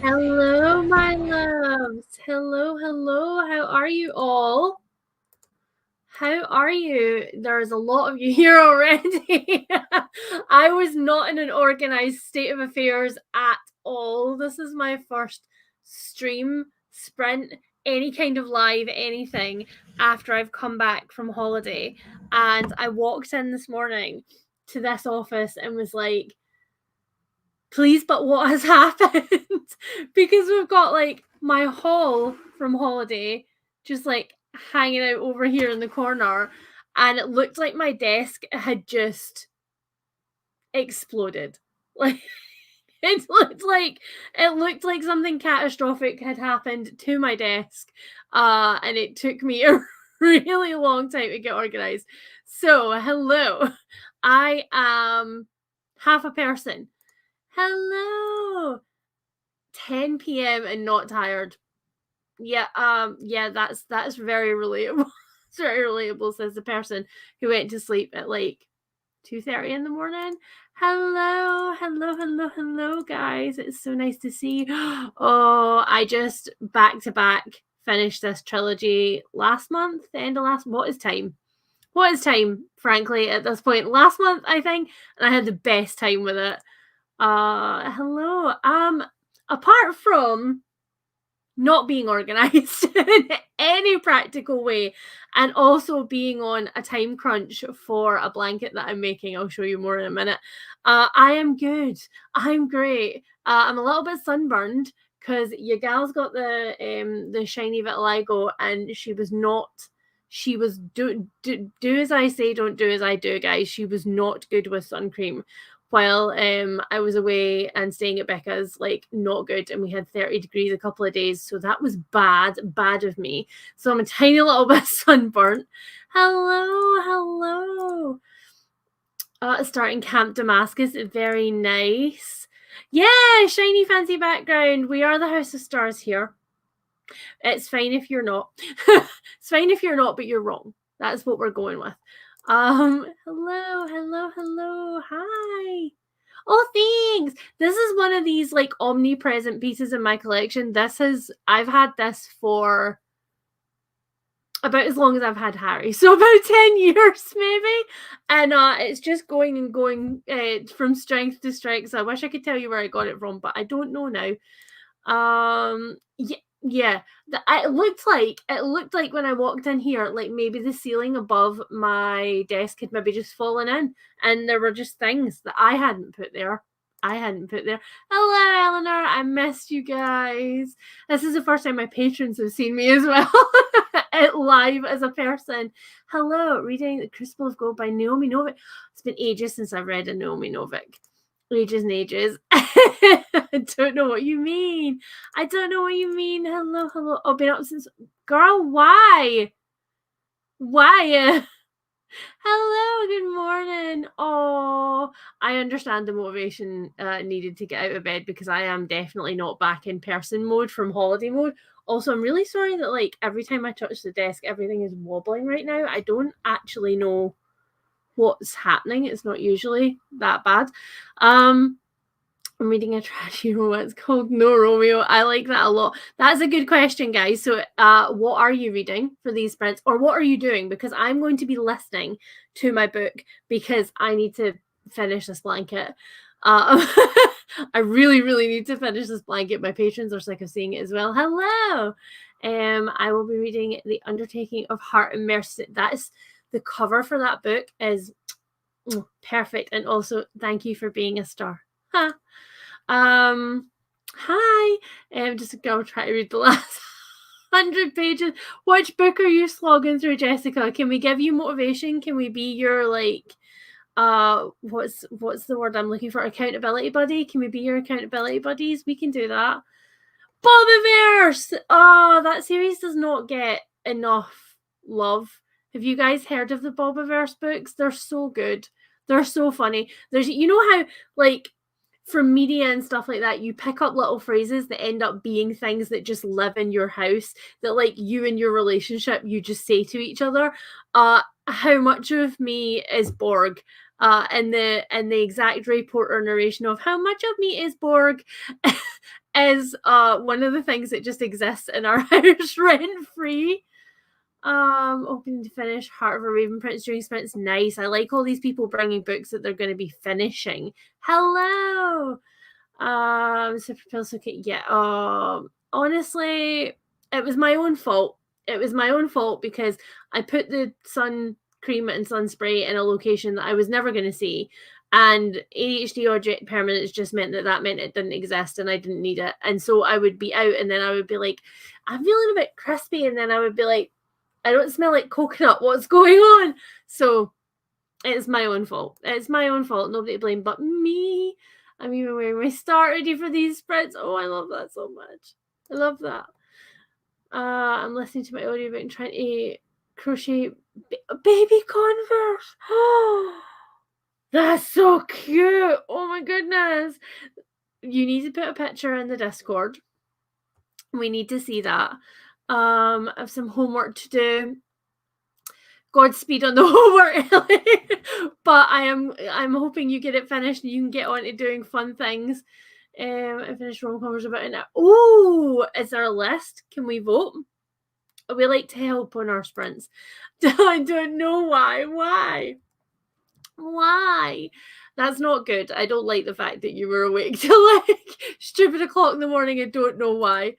Hello, my loves. Hello, hello. How are you all? How are you? There's a lot of you here already. I was not in an organized state of affairs at all. This is my first stream, sprint, any kind of live anything after I've come back from holiday. And I walked in this morning to this office and was like, please, but what has happened? Because we've got like my haul from holiday just like hanging out over here in the corner, and it looked like my desk had just exploded. Like it looked like something catastrophic had happened to my desk, and it took me a really long time to get organized. So hello, I am half a person. Hello. 10 p.m. and not tired. Yeah, that's very relatable. It's very relatable, says the person who went to sleep at like 2:30 in the morning. Hello, guys. It's so nice to see you. Oh, I just back to back finished this trilogy last month, the end of last. What is time? What is time, frankly, at this point? Last month, I think, and I had the best time with it. Hello. Apart from not being organized in any practical way, and also being on a time crunch for a blanket that I'm making, I'll show you more in a minute. I am good. I'm great. I'm a little bit sunburned because your gal's got the shiny vitiligo, and she was not. She was do as I say, don't do as I do, guys. She was not good with sun cream while I was away and staying at Becca's, like not good, and we had 30 degrees a couple of days, so that was bad of me. So I'm a tiny little bit sunburnt. Hello. Starting Camp Damascus, very nice. Yeah, shiny fancy background. We are the House of Stars here. It's fine if you're not. It's fine if you're not, but you're wrong. That's what we're going with. Hello. Hi. Oh, thanks. This is one of these like omnipresent pieces in my collection. I've had this for about as long as I've had Harry, so about 10 years maybe, and it's just going and going from strength to strength. So I wish I could tell you where I got it from, but I don't know now. Yeah. It looked like when I walked in here, like maybe the ceiling above my desk had maybe just fallen in, and there were just things that I hadn't put there. Hello, Eleanor. I missed you guys. This is the first time my patrons have seen me as well. Live as a person. Hello, reading The Crucible of Gold by Naomi Novik. It's been ages since I've read a Naomi Novik. Ages and ages. I don't know what you mean. Hello. I've been up since. Girl, why? Hello, good morning. Oh, I understand the motivation needed to get out of bed, because I am definitely not back in person mode from holiday mode. Also, I'm really sorry that like every time I touch the desk, everything is wobbling right now. I don't actually know what's happening. It's not usually that bad. I'm reading a trashy romance called No Romeo. I like that a lot. That's a good question, guys. So, what are you reading for these sprints, or what are you doing? Because I'm going to be listening to my book, because I need to finish this blanket. I really need to finish this blanket. My patrons are sick of seeing it as well. Hello. I will be reading The Undertaking of Heart and Mercy. That is the cover for that book is perfect, and also thank you for being a star. Huh. Hi. Just gonna try to read the last 100 pages. Which book are you slogging through, Jessica? Can we give you motivation? Can we be your like what's the word I'm looking for? Accountability buddy? Can we be your accountability buddies? We can do that. Bobiverse! Oh, that series does not get enough love. Have you guys heard of the Bobiverse books? They're so good. They're so funny. There's, you know how like from media and stuff like that, you pick up little phrases that end up being things that just live in your house, that like you and your relationship, you just say to each other. How much of me is Borg? And the exact Ray Porter narration of how much of me is Borg. is one of the things that just exists in our house rent free. Opening to finish Heart of a Raven Prince during sprints. Nice. I like all these people bringing books that they're going to be finishing. Hello. Super Pills. Okay, yeah. Honestly, it was my own fault. It was my own fault because I put the sun cream and sun spray in a location that I was never going to see. And ADHD or permanence just meant that meant it didn't exist and I didn't need it. And so I would be out and then I would be like, I'm feeling a bit crispy. And then I would be like, I don't smell like coconut. What's going on? So it's my own fault. It's my own fault. Nobody to blame but me. I'm even wearing my start ready for these sprints. Oh, I love that so much. I love that. I'm listening to my audiobook and trying to crochet baby Converse. Oh, that's so cute. Oh my goodness. You need to put a picture in the Discord. We need to see that. I have some homework to do. Godspeed on the homework, Ellie. But I'm hoping you get it finished and you can get on to doing fun things. I finished rom-coms about it now. Oh, is there a list? Can we vote? We like to help on our sprints. I don't know why. Why? That's not good. I don't like the fact that you were awake till like stupid o'clock in the morning and don't know why.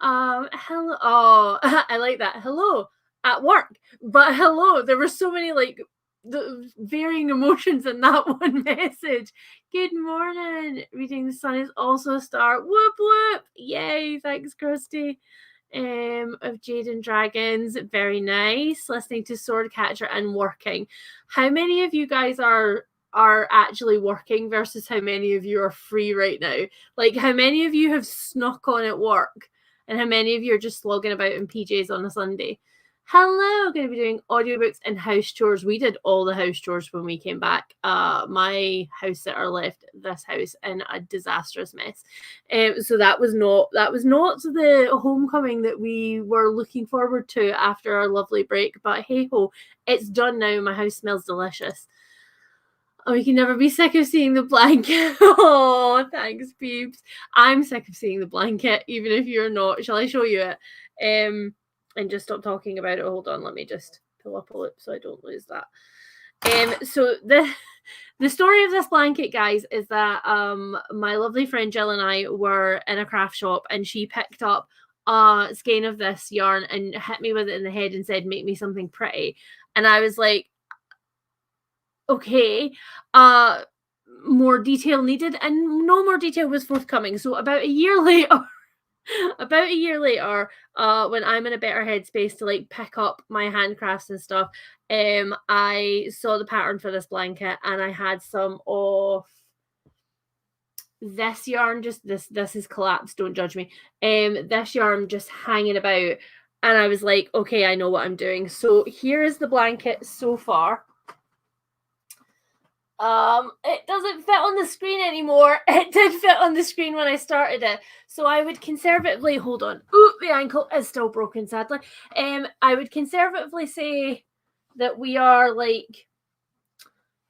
Hello. Oh, I like that. Hello at work, but hello. There were so many like the varying emotions in that one message. Good morning. Reading the Sun is also a star. Whoop whoop. Yay. Thanks, Kirsty. Of Jade and Dragons. Very nice. Listening to Swordcatcher and working. How many of you guys are actually working versus how many of you are free right now? Like, how many of you have snuck on at work and how many of you are just slogging about in PJs on a Sunday? Hello, going to be doing audiobooks and house chores. We did all the house chores when we came back. My house sitter left this house in a disastrous mess. So that was not the homecoming that we were looking forward to after our lovely break. But hey ho, it's done now. My house smells delicious. Oh, you can never be sick of seeing the blanket. Oh, thanks, peeps. I'm sick of seeing the blanket, even if you're not. Shall I show you it? And just stop talking about it. Hold on, let me just pull up a loop so I don't lose that. So the story of this blanket, guys, is that my lovely friend Jill and I were in a craft shop and she picked up a skein of this yarn and hit me with it in the head and said, make me something pretty. And I was like, okay, more detail needed, and no more detail was forthcoming. So about a year later, when I'm in a better headspace to like pick up my handcrafts and stuff, I saw the pattern for this blanket and I had some of this yarn, just this is collapsed, don't judge me. This yarn just hanging about, and I was like, okay, I know what I'm doing. So here is the blanket so far. It doesn't fit on the screen anymore. It did fit on the screen when I started it. So I would conservatively, hold on. Ooh, the ankle is still broken, sadly. I would conservatively say that we are like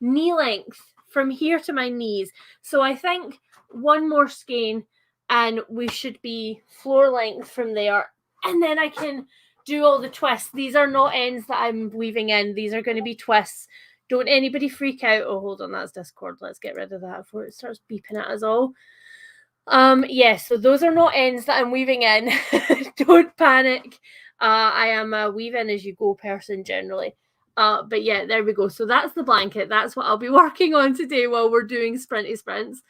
knee length from here to my knees. So I think one more skein and we should be floor length from there. And then I can do all the twists. These are not ends that I'm weaving in. These are going to be twists. Don't anybody freak out. Oh, hold on, that's Discord. Let's get rid of that before it starts beeping at us all. Yes, so those are not ends that I'm weaving in. Don't panic. I am a weave in as you go person generally. But yeah, there we go. So that's the blanket. That's what I'll be working on today while we're doing sprinty sprints.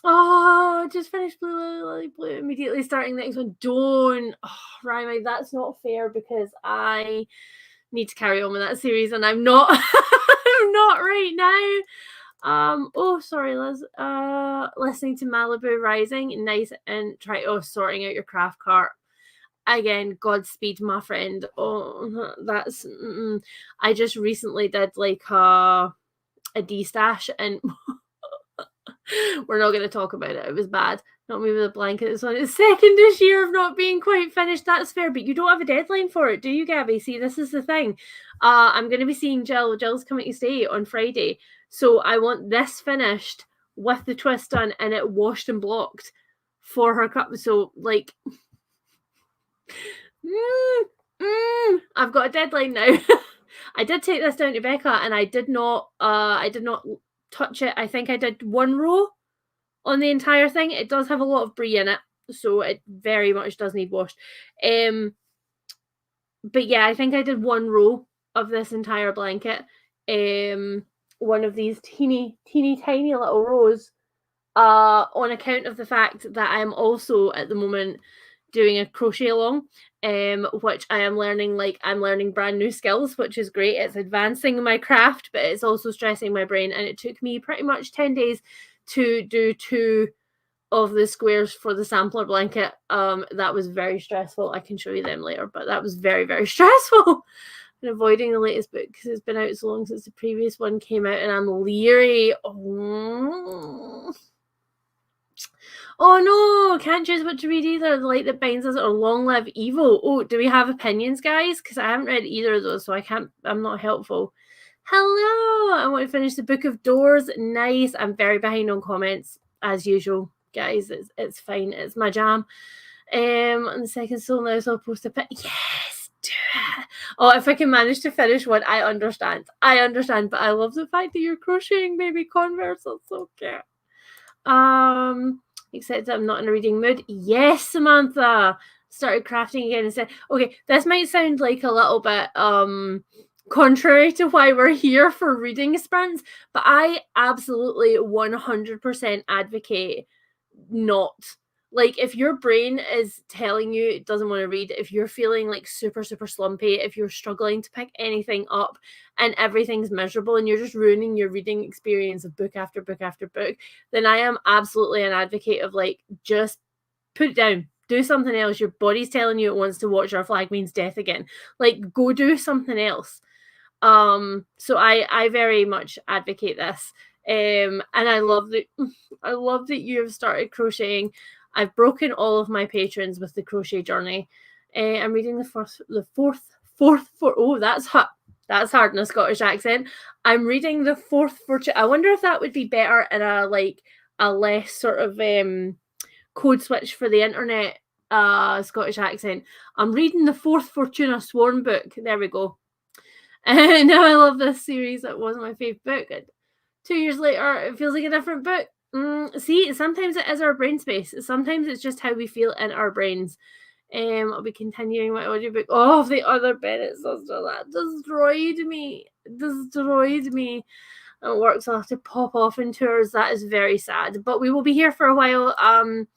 Oh, just finished Blue immediately starting the next one. Don't. Oh, Ryan, that's not fair because I need to carry on with that series and I'm not I'm not right now. Oh sorry, Liz. Listening to Malibu Rising, nice, and sorting out your craft cart again. Godspeed, my friend. Oh, that's I just recently did like a de-stash and we're not going to talk about it. It was bad. Not me with a blanket. It's on its second-ish year of not being quite finished. That's fair, but you don't have a deadline for it, do you, Gabby? See, this is the thing. I'm going to be seeing Jill. Jill's coming to stay on Friday. So I want this finished with the twist done and it washed and blocked for her cup. So like, I've got a deadline now. I did take this down to Becca, and I did not touch it. I think I did one row on the entire thing. It does have a lot of brie in it, so it very much does need washed. But yeah, I think I did one row of this entire blanket. One of these teeny tiny little rows. On account of the fact that I'm also at the moment doing a crochet along, which I am learning. Like, I'm learning brand new skills, which is great. It's advancing my craft, but it's also stressing my brain. And it took me pretty much 10 days to do 2 of the squares for the sampler blanket. That was very stressful. I can show you them later, but that was very, very stressful. And avoiding the latest book because it's been out so long since the previous one came out, and I'm leery. Oh no, can't choose what to read either. The Light That Binds Us or Long Live Evil. Oh, do we have opinions, guys? Because I haven't read either of those, so I'm not helpful. Hello, I want to finish the Book of Doors. Nice. I'm very behind on comments, as usual, guys. It's fine. It's my jam. On the second soul now, so I'll post a pic. Yes, do it. Oh, if I can manage to finish one, I understand, but I love the fact that you're crocheting baby Converse. That's so cute. Except that I'm not in a reading mood. Yes, Samantha. Started crafting again and said, okay, this might sound like a little bit contrary to why we're here for reading sprints, but I absolutely 100% advocate not. Like, if your brain is telling you it doesn't want to read, if you're feeling like super slumpy, if you're struggling to pick anything up and everything's miserable and you're just ruining your reading experience of book after book after book, then I am absolutely an advocate of like, just put it down, do something else. Your body's telling you it wants to watch Our Flag Means Death again. Like, go do something else. So I very much advocate this. And I love that you have started crocheting. I've broken all of my patrons with the crochet journey. I'm reading the fourth. Oh, that's hard in a Scottish accent. I'm reading the fourth fortune. I wonder if that would be better in a less sort of code switch for the internet Scottish accent. I'm reading the fourth Fortuna Sworn book. There we go. And now I love this series. It wasn't my favourite book. 2 years later, it feels like a different book. See, sometimes it is our brain space. Sometimes it's just how we feel in our brains. I'll be continuing my audiobook. Oh, the other Bennett sister, that destroyed me. It works. I'll have to pop off in tours. That is very sad. But we will be here for a while. I'm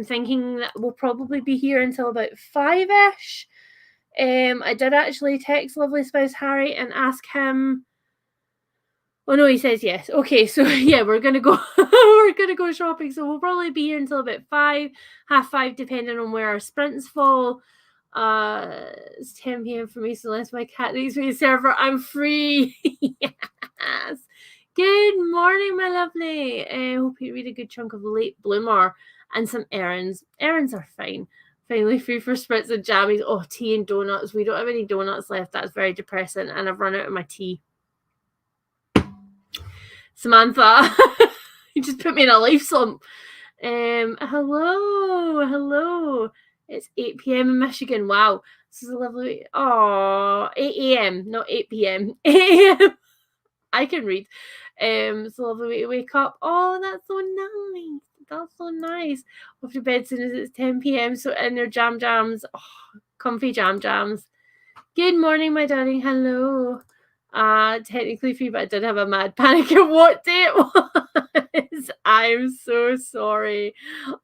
thinking that we'll probably be here until about 5-ish. I did actually text lovely spouse Harry and ask him. Oh no, he says yes. Okay, so yeah, we're gonna go. We're gonna go shopping. So we'll probably be here until about 5, 5:30, depending on where our sprints fall. It's 10 p.m. for me, so unless my cat needs me to server, I'm free. Yes. Good morning, my lovely. Hope you read a good chunk of the Late Bloomer and some errands. Errands are fine. Finally free for spritz and jammies. Oh, tea and donuts. We don't have any donuts left. That's very depressing, and I've run out of my tea. Samantha, you just put me in a life slump. Hello. It's 8 p.m. in Michigan. Wow, this is a lovely. Oh, 8 a.m. not 8 p.m. 8 a.m. I can read. It's a lovely way to wake up. Oh, that's so nice. That's so nice. Off to bed as soon as it's 10 p.m. So in their jams. Oh, comfy jams. Good morning, my darling. Hello. Technically free, but I did have a mad panic at what day it was. I'm so sorry.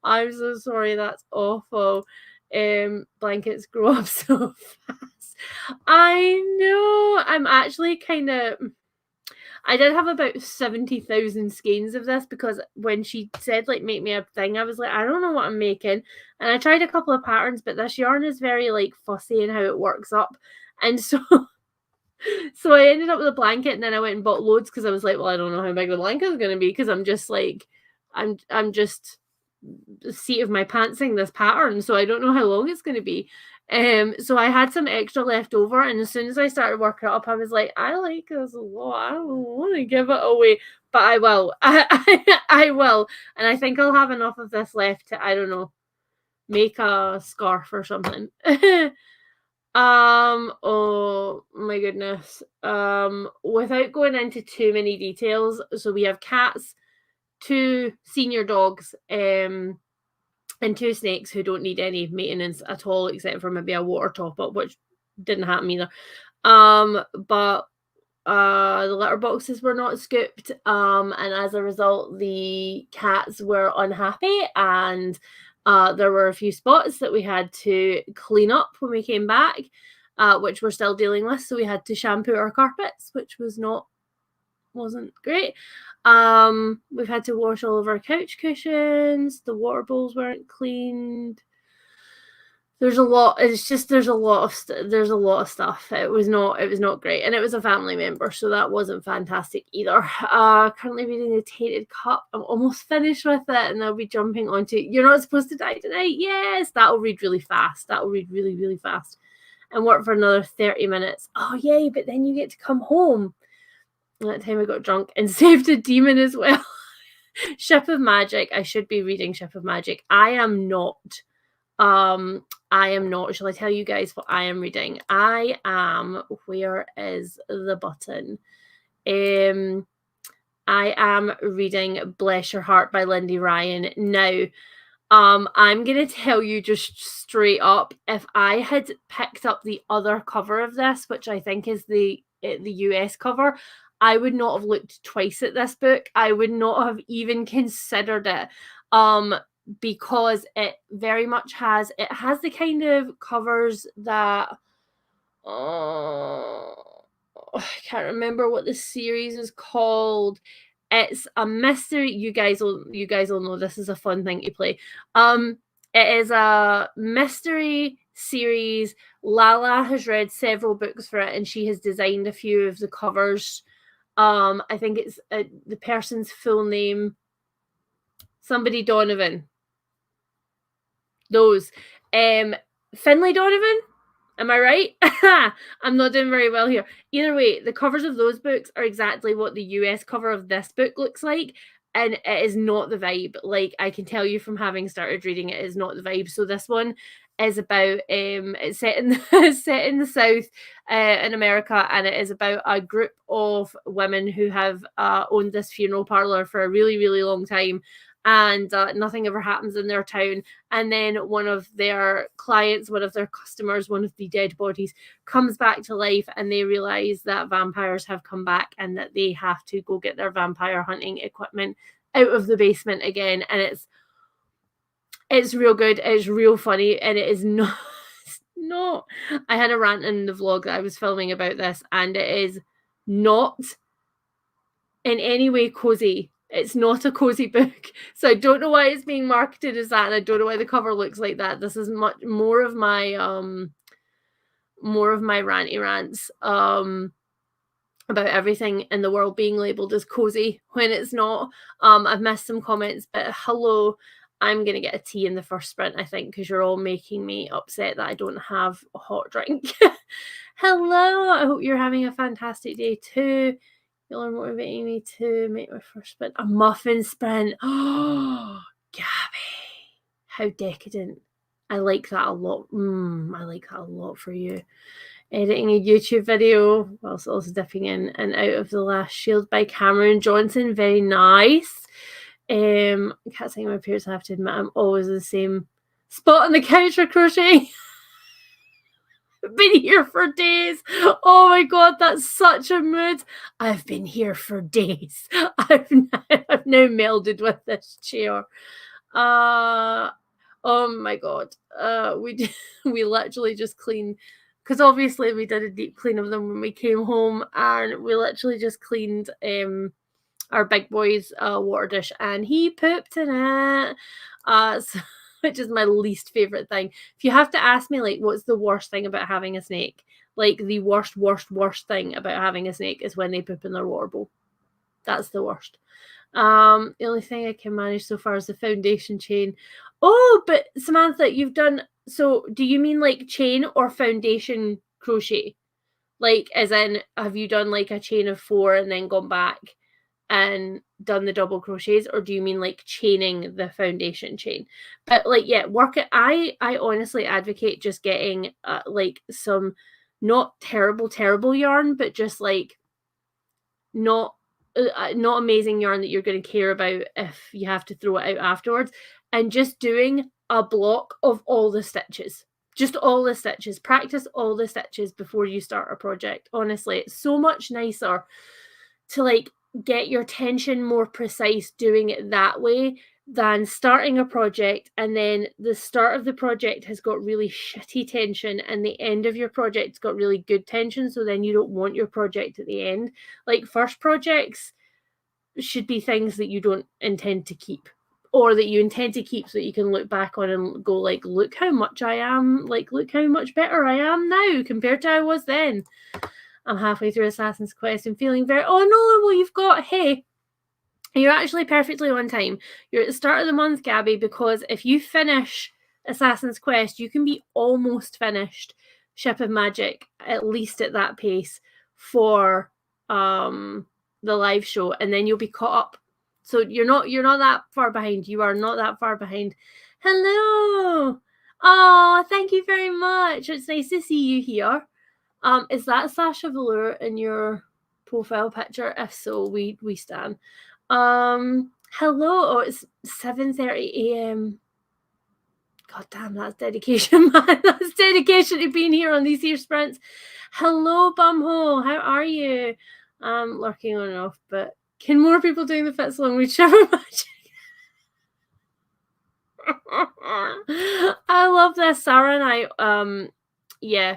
That's awful. Blankets grow up so fast. I know. I'm actually kind of. I did have about 70,000 skeins of this because when she said like make me a thing, I was like, I don't know what I'm making, and I tried a couple of patterns, but this yarn is very like fussy in how it works up, and so I ended up with a blanket, and then I went and bought loads because I was like, well, I don't know how big the blanket is going to be because I'm just like, I'm just the seat of my pantsing this pattern, so I don't know how long it's going to be. So I had some extra left over, and as soon as I started working it up, I was like, I like this a lot. I don't want to give it away, but I will. I will, and I think I'll have enough of this left to, I don't know, make a scarf or something. Oh my goodness. Without going into too many details, so we have cats, 2 senior dogs, and 2 snakes who don't need any maintenance at all, except for maybe a water top up, which didn't happen either. But the litter boxes were not scooped, and as a result, the cats were unhappy, and there were a few spots that we had to clean up when we came back, which we're still dealing with. So we had to shampoo our carpets, which wasn't great. We've had to wash all of our couch cushions. The water bowls weren't cleaned. There's a lot. It's just there's a lot of stuff. It was not great, and it was a family member, so that wasn't fantastic either. Currently reading The Tainted Cup. I'm almost finished with it, and I'll be jumping onto You're Not Supposed to Die Tonight. Yes, that'll read really fast. That'll read really, really fast, and work for another 30 minutes. Oh yay! But then you get to come home. And that time I got drunk and saved a demon as well. Ship of Magic. I should be reading Ship of Magic. I am not. Shall I tell you guys what I am reading? I am. Where is the button? I am reading Bless Your Heart by Lindy Ryan. Now, I'm gonna tell you just straight up, if I had picked up the other cover of this, which I think is the US cover, I would not have looked twice at this book. I would not have even considered it. Because it very much has the kind of covers that I can't remember what the series is called. It's a mystery. You guys will know this is a fun thing to play. It is a mystery series. Lala has read several books for it, and she has designed a few of the covers. I think it's the person's full name. Somebody Donovan. Those. Finlay Donovan? Am I right? I'm not doing very well here. Either way, the covers of those books are exactly what the US cover of this book looks like, and it is not the vibe. Like, I can tell you from having started reading it is not the vibe. So this one is about it's set in the South in America, and it is about a group of women who have owned this funeral parlor for a really, really long time. And nothing ever happens in their town. And then one of their clients, one of their customers, one of the dead bodies comes back to life, and they realize that vampires have come back and that they have to go get their vampire hunting equipment out of the basement again. And it's real good. It's real funny, and it is not. Not. I had a rant in the vlog that I was filming about this, and it is not in any way cozy. It's not a cozy book, so I don't know why it's being marketed as that, and I don't know why the cover looks like that. This is much more of my ranty rants about everything in the world being labeled as cozy when it's not. I've missed some comments, but hello. I'm gonna get a tea in the first sprint, I think, because you're all making me upset that I don't have a hot drink. Hello, I hope you're having a fantastic day too. Y'all are motivating me to make my first sprint. A muffin sprint. Oh, Gabby. How decadent. I like that a lot. I like that a lot for you. Editing a YouTube video whilst also dipping in and out of The Last Shield by Cameron Johnson. Very nice. I can't say my peers, I have to admit, I'm always in the same spot on the couch for crocheting. I've been here for days. Oh my god, that's such a mood. I've been here for days. I've now melded with this chair. Oh my god. We literally just cleaned, because obviously we did a deep clean of them when we came home, and we literally just cleaned our big boy's water dish, and he pooped in it. So which is my least favorite thing. If you have to ask me, like, what's the worst thing about having a snake? Like, the worst thing about having a snake is when they poop in their water bowl. That's the worst. The only thing I can manage so far is the foundation chain. Oh, but Samantha, you've done So do you mean like chain or foundation crochet? Like, as in, have you done like a chain of 4 and then gone back and done the double crochets, or do you mean like chaining the foundation chain? But like, yeah, work it. I honestly advocate just getting like some not terrible yarn, but just like not not amazing yarn that you're going to care about if you have to throw it out afterwards, and just doing a block of all the stitches, just all the stitches. Practice all the stitches before you start a project. Honestly, it's so much nicer to like get your tension more precise doing it that way than starting a project and then the start of the project has got really shitty tension and the end of your project's got really good tension, so then you don't want your project at the end. Like, first projects should be things that you don't intend to keep, or that you intend to keep so that you can look back on and go like, look how much I am, like look how much better I am now compared to I was then. I'm halfway through Assassin's Quest and feeling very, oh no, well, you've got, hey, you're actually perfectly on time. You're at the start of the month, Gabby, because if you finish Assassin's Quest, you can be almost finished Ship of Magic, at least at that pace, for the live show, and then you'll be caught up. So you're not that far behind. You are not that far behind. Hello. Oh, thank you very much. It's nice to see you here. Is that Sasha Velour in your profile picture? If so, we stand. Hello. Oh, it's 7:30 a.m. God damn, that's dedication, man. That's dedication to being here on these here sprints. Hello, Bumhole. How are you? Lurking on and off, but can more people doing the Fits Long Reach Shiver Magic? I love this. Sarah and I, yeah,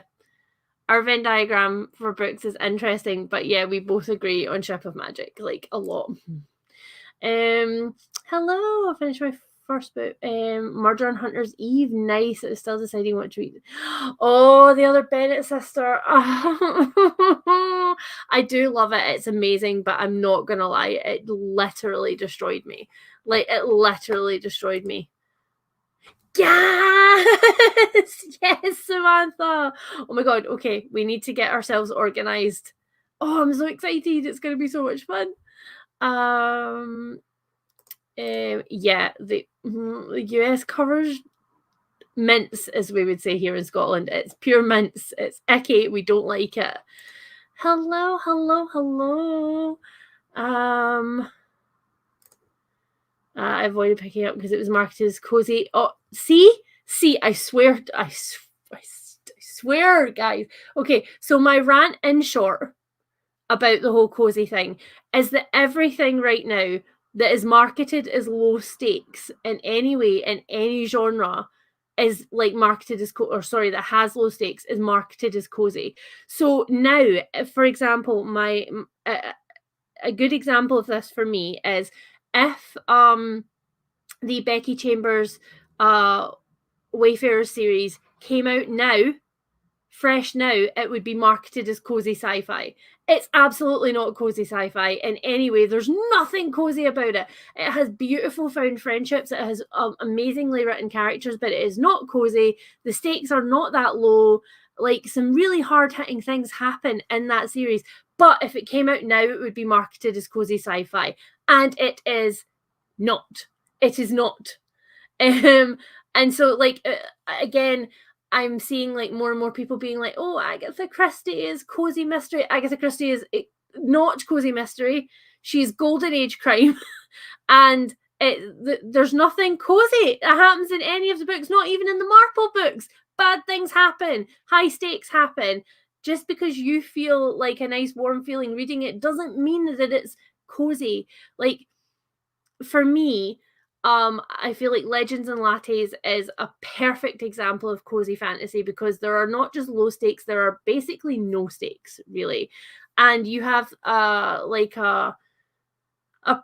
our Venn diagram for books is interesting, but yeah, we both agree on Ship of Magic, like a lot. Hello, I finished my first book, Murder on Hunter's Eve. Nice. It's still deciding what to read. Oh, the other Bennett sister. I do love it. It's amazing, but I'm not gonna lie, it literally destroyed me. Like, it literally destroyed me. Yes, yes, Samantha. Oh my god. Okay, we need to get ourselves organized. Oh, I'm so excited. It's going to be so much fun. Yeah, the US covers mints, as we would say here in Scotland. It's pure mints. It's icky. We don't like it. Hello, hello, hello. I avoided picking up because it was marketed as cozy. Oh, see, I swear, I swear, guys. Okay, so my rant in short about the whole cozy thing is that everything right now that is marketed as low stakes in any way, in any genre, is like marketed as that has low stakes is marketed as cozy. So now, for example, a good example of this for me is if the Becky Chambers Wayfarers series came out now, fresh now, it would be marketed as cozy sci-fi. It's absolutely not cozy sci-fi in any way. There's nothing cozy about it. It has beautiful found friendships. It has amazingly written characters, but it is not cozy. The stakes are not that low. Like, some really hard-hitting things happen in that series. But if it came out now, it would be marketed as cozy sci-fi. And it is not. It is not. And so, like, again, I'm seeing like more and more people being like, oh, Agatha Christie is cozy mystery. Agatha Christie is not cozy mystery. She's golden age crime. And there's nothing cozy that happens in any of the books, not even in the Marple books. Bad things happen. High stakes happen. Just because you feel like a nice warm feeling reading it doesn't mean that it's cozy. Like, for me, I feel like Legends and Lattes is a perfect example of cozy fantasy because there are not just low stakes, there are basically no stakes, really. And you have like a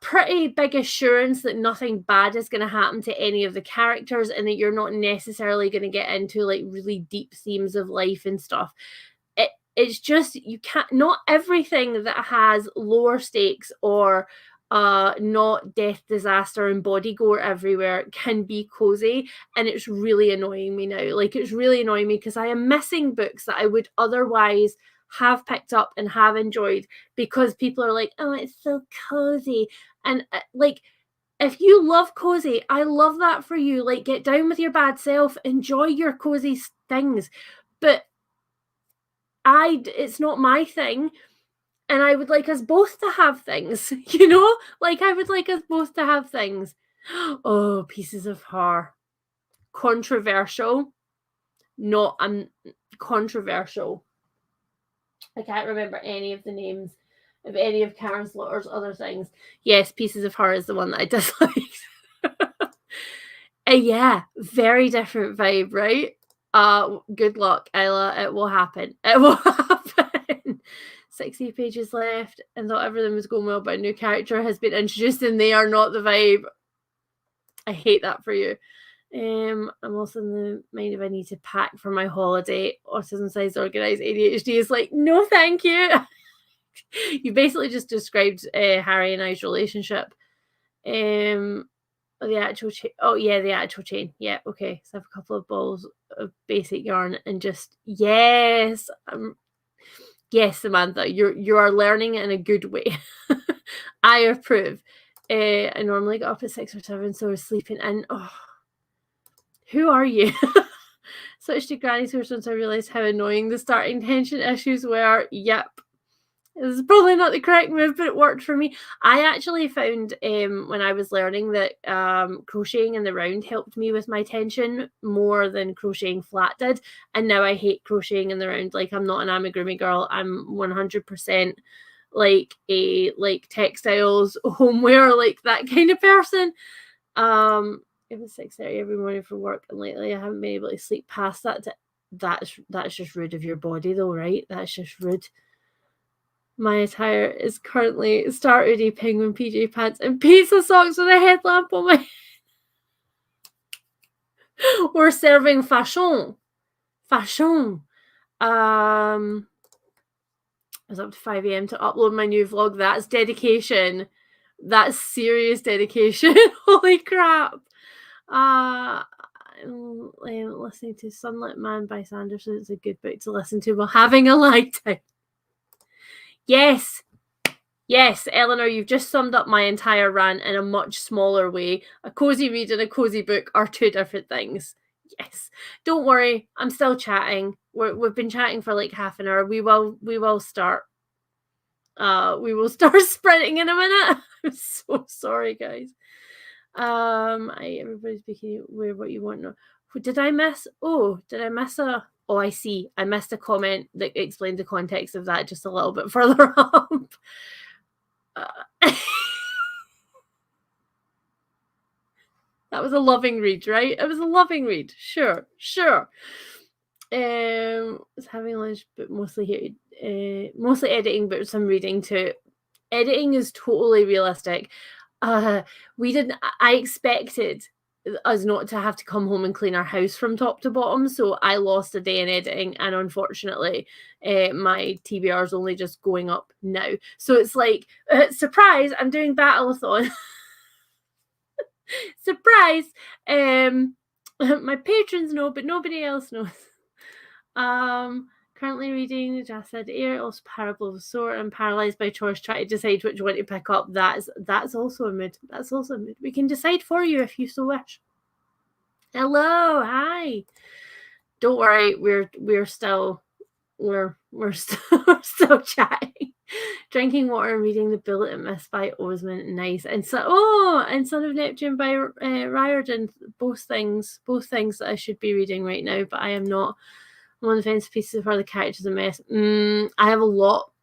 pretty big assurance that nothing bad is going to happen to any of the characters and that you're not necessarily going to get into like really deep themes of life and stuff. It's just, you can't, not everything that has lower stakes or not death, disaster, and body gore everywhere can be cozy, and it's really annoying me now. Like, it's really annoying me because I am missing books that I would otherwise have picked up and have enjoyed because people are like, oh, it's so cozy. And like, if you love cozy, I love that for you. Like, get down with your bad self, enjoy your cozy things. But it's not my thing. And I would like us both to have things, you know? Like, I would like us both to have things. Oh, pieces of horror. Controversial. Not controversial. I can't remember any of the names of any of Karen Slaughter's other things. Yes, Pieces of Horror is the one that I disliked. Yeah, very different vibe, right? Good luck, Ella. It will happen. It will happen. 60 pages left, and thought everything was going well, but a new character has been introduced, and they are not the vibe. I hate that for you. I'm also in the mind if I need to pack for my holiday. Autism sized organized ADHD is like, no, thank you. You basically just described Harry and I's relationship. The actual chain. Oh yeah, the actual chain. Yeah, okay. So I have a couple of balls of basic yarn and just yes, yes, Samantha, you are learning in a good way. I approve. I normally get up at 6 or 7, so I was sleeping in. Oh, who are you? Switched to Granny Source once I realised how annoying the starting tension issues were. Yep. It was probably not the correct move, but it worked for me. I actually found when I was learning that crocheting in the round helped me with my tension more than crocheting flat did. And now I hate crocheting in the round. Like, I'm not an amigurumi girl. I'm 100% like a textiles, homeware, like that kind of person. It was 6:30 every morning for work, and lately I haven't been able to sleep past that. That's just rude of your body, though, right? That's just rude. My attire is currently Star Udi penguin PJ pants and pizza socks with a headlamp on my head. We're serving fashion. Fashion. I was up to 5 a.m. to upload my new vlog. That's dedication. That's serious dedication. Holy crap. I'm listening to Sunlit Man by Sanderson. It's a good book to listen to while having a lie time. Yes. Yes, Eleanor, you've just summed up my entire rant in a much smaller way. A cozy read and a cozy book are two different things. Yes. Don't worry, I'm still chatting. We've been chatting for like half an hour. We will start. We will start sprinting in a minute. I'm so sorry, guys. Everybody's speaking where what you want. No, did I miss? Oh, did I miss a? Oh, I see. I missed a comment that explained the context of that just a little bit further up. That was a loving read, right? It was a loving read. Sure. Was having lunch, but mostly editing, but some reading too. Editing is totally realistic. I expected us not to have to come home and clean our house from top to bottom, so I lost a day in editing, and unfortunately my TBR is only just going up now, so it's like surprise, I'm doing Battleathon. Surprise. My patrons know, but nobody else knows. Currently reading Just Said Air, also Parable of the Sword, and Paralyzed by Choice, trying to decide which one to pick up. That's also a mood. That's also a mood. We can decide for you if you so wish. Hello, hi. Don't worry, we're still still chatting. Drinking water and reading The Bullet and Mist by Osman. Nice. And Son of Neptune by Riordan. Both things that I should be reading right now, but I am not. I'm on the fence. Pieces for the characters a mess. I have a lot.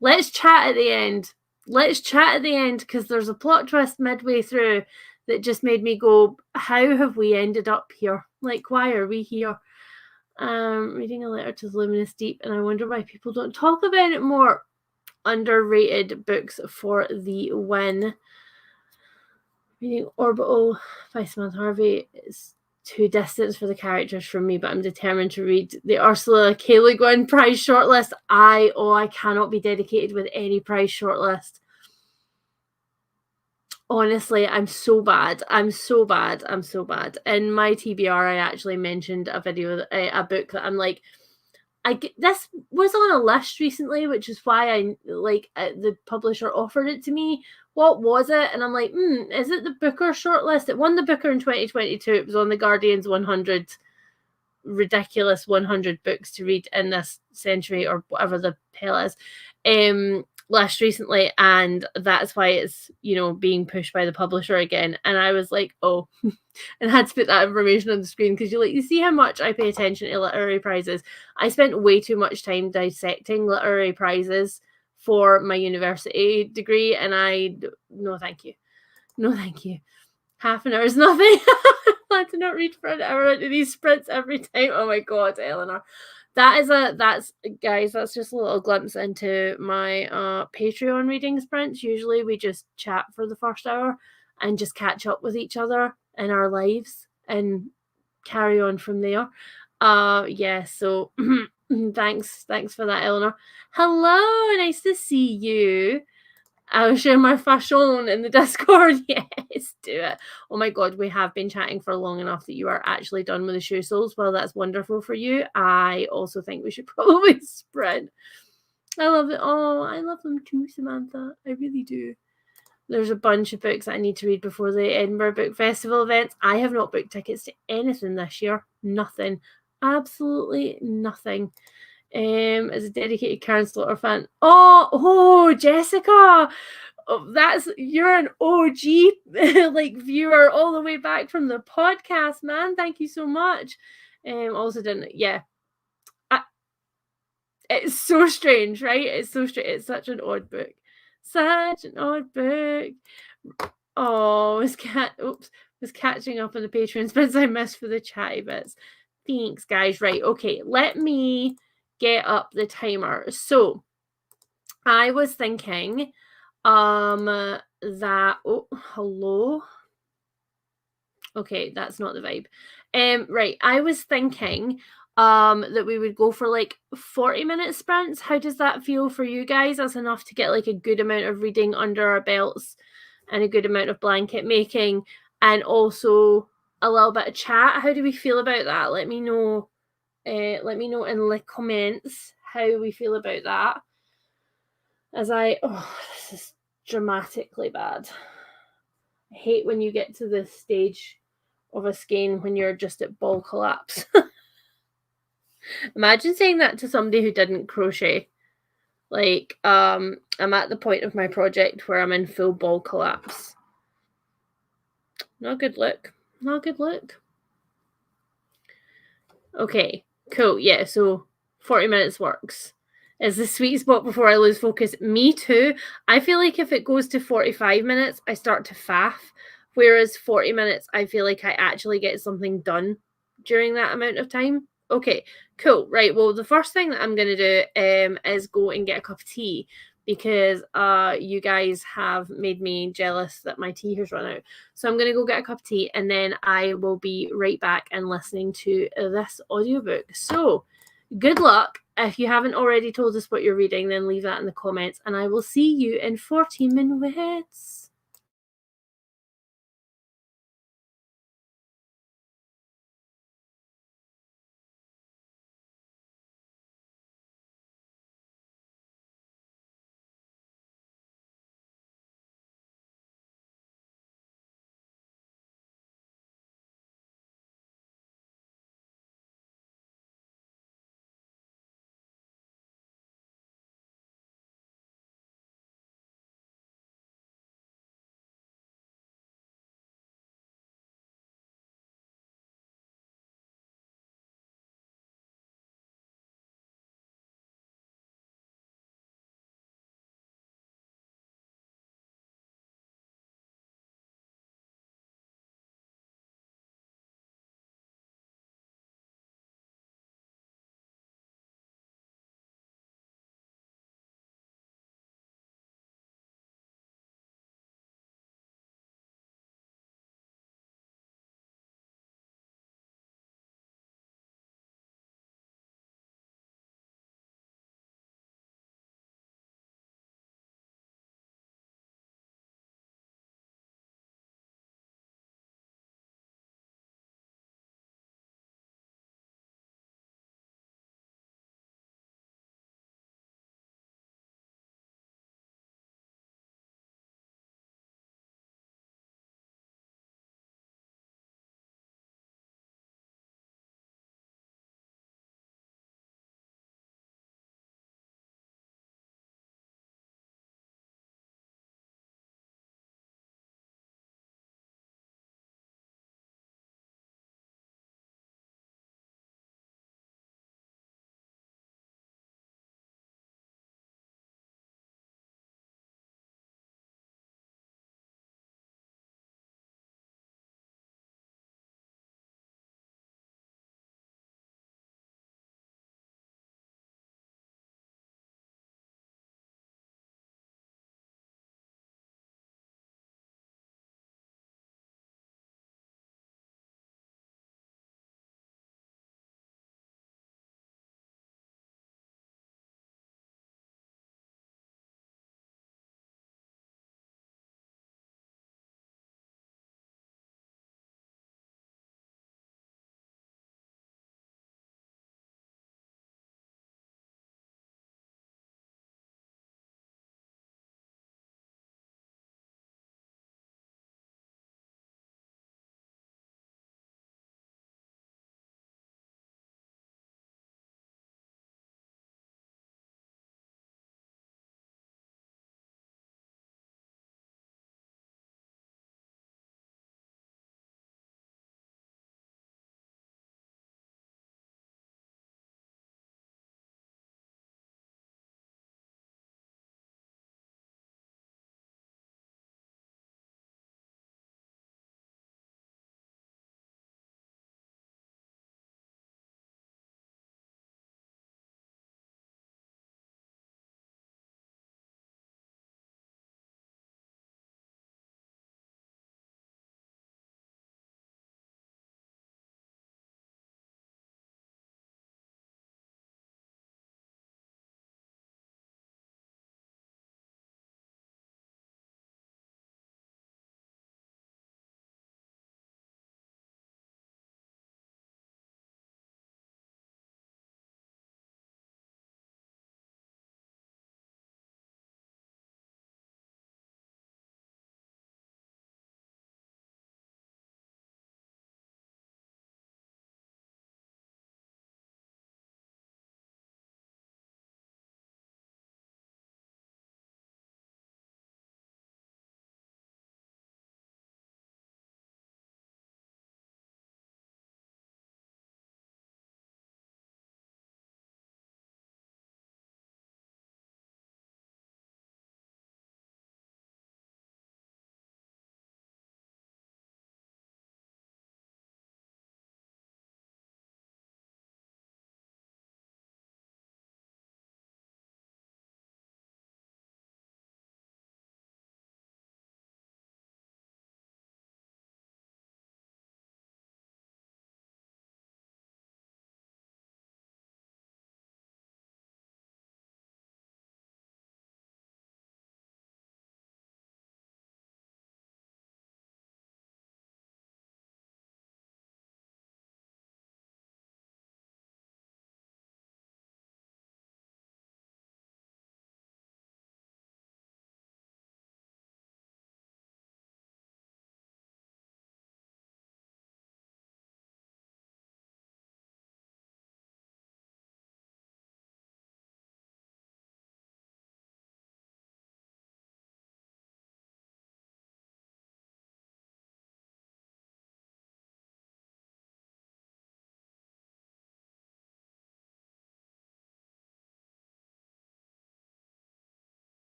Let's chat at the end. Because there's a plot twist midway through that just made me go, how have we ended up here? Like, why are we here? Reading A Letter to the Luminous Deep, and I wonder why people don't talk about it more. Underrated books for the win. Reading Orbital by Samantha Harvey is too distant for the characters from me, but I'm determined to read the Ursula K. Le Guin prize shortlist. I cannot be dedicated with any prize shortlist. Honestly, I'm so bad. I'm so bad. I'm so bad. In my TBR, I actually mentioned a video, a book that I'm like, this was on a list recently, which is why the publisher offered it to me. What was it? And I'm like, is it the Booker shortlist? It won the Booker in 2022. It was on the Guardian's 100 ridiculous 100 books to read in this century or whatever the hell is list recently, and that's why it's being pushed by the publisher again. And I was like, oh, and I had to put that information on the screen because you see how much I pay attention to literary prizes. I spent way too much time dissecting literary prizes for my university degree, and no thank you, no thank you. Half an hour is nothing. I plan to not read for an hour into these sprints every time. Oh my god, Eleanor. That's guys, that's just a little glimpse into my Patreon reading sprints. Usually we just chat for the first hour and just catch up with each other in our lives and carry on from there. Yeah, so thanks for that, Eleanor. Hello, nice to see you. I'll share my fashion in the Discord. Yes, do it. Oh my god, we have been chatting for long enough that you are actually done with the shoe soles. Well, that's wonderful for you. I also think we should probably sprint. I love it. Oh, I love them too, Samantha. I really do. There's a bunch of books that I need to read before the Edinburgh Book Festival events. I have not booked tickets to anything this year. Nothing. Absolutely nothing. As a dedicated Karen Slaughter fan. Oh, Jessica. Oh, you're an OG like viewer all the way back from the podcast, man. Thank you so much. Also didn't it's so strange, right? It's so strange. It's such an odd book. Such an odd book. Oh, was catching up on the Patreon spins I missed for the chatty bits. Thanks, guys. Right, okay. Let me get up the timer. So I was thinking that hello. Okay, that's not the vibe. Right, I was thinking that we would go for like 40-minute sprints. How does that feel for you guys? That's enough to get like a good amount of reading under our belts and a good amount of blanket making, and also a little bit of chat. How do we feel about that? Let me know. Let me know in the comments how we feel about that. This is dramatically bad. I hate when you get to this stage of a skein when you're just at ball collapse. Imagine saying that to somebody who didn't crochet. Like, I'm at the point of my project where I'm in full ball collapse. Not a good look. Not a good look. Okay, cool. Yeah, so 40 minutes works. Is the sweet spot before I lose focus. Me too. I feel like if it goes to 45 minutes, I start to faff. Whereas 40 minutes, I feel like I actually get something done during that amount of time. Okay, cool. Right. Well, the first thing that I'm going to do is go and get a cup of tea because you guys have made me jealous that my tea has run out. So I'm going to go get a cup of tea and then I will be right back and listening to this audiobook. So good luck. If you haven't already told us what you're reading, then leave that in the comments and I will see you in 40 minutes.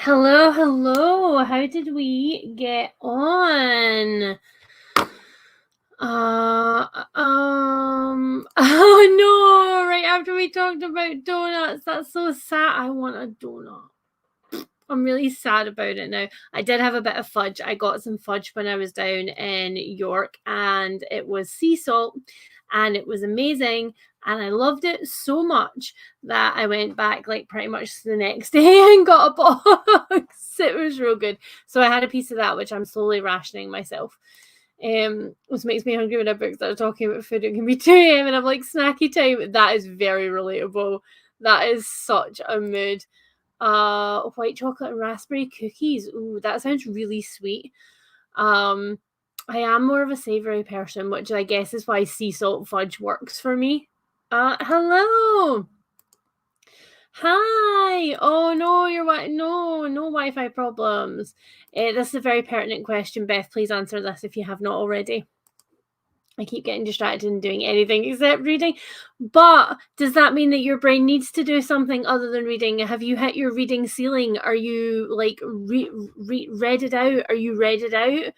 Hello, hello. How did we get on? Oh no, right after we talked about donuts. That's so sad. I want a donut. I'm really sad about it now. I did have a bit of fudge. I got some fudge when I was down in York, and it was sea salt, and it was amazing. And I loved it so much that I went back like pretty much the next day and got a box. It was real good. So I had a piece of that, which I'm slowly rationing myself. Which makes me hungry when I book start talking about food. It can be 2 a.m. and I'm like snacky time. That is very relatable. That is such a mood. White chocolate and raspberry cookies. Ooh, that sounds really sweet. Um, I am more of a savory person, which I guess is why sea salt fudge works for me. Hello. Hi. Oh no, no Wi-Fi problems. This is a very pertinent question, Beth. Please answer this if you have not already. I keep getting distracted and doing anything except reading. But does that mean that your brain needs to do something other than reading? Have you hit your reading ceiling? Are you like read it out? Are you read it out?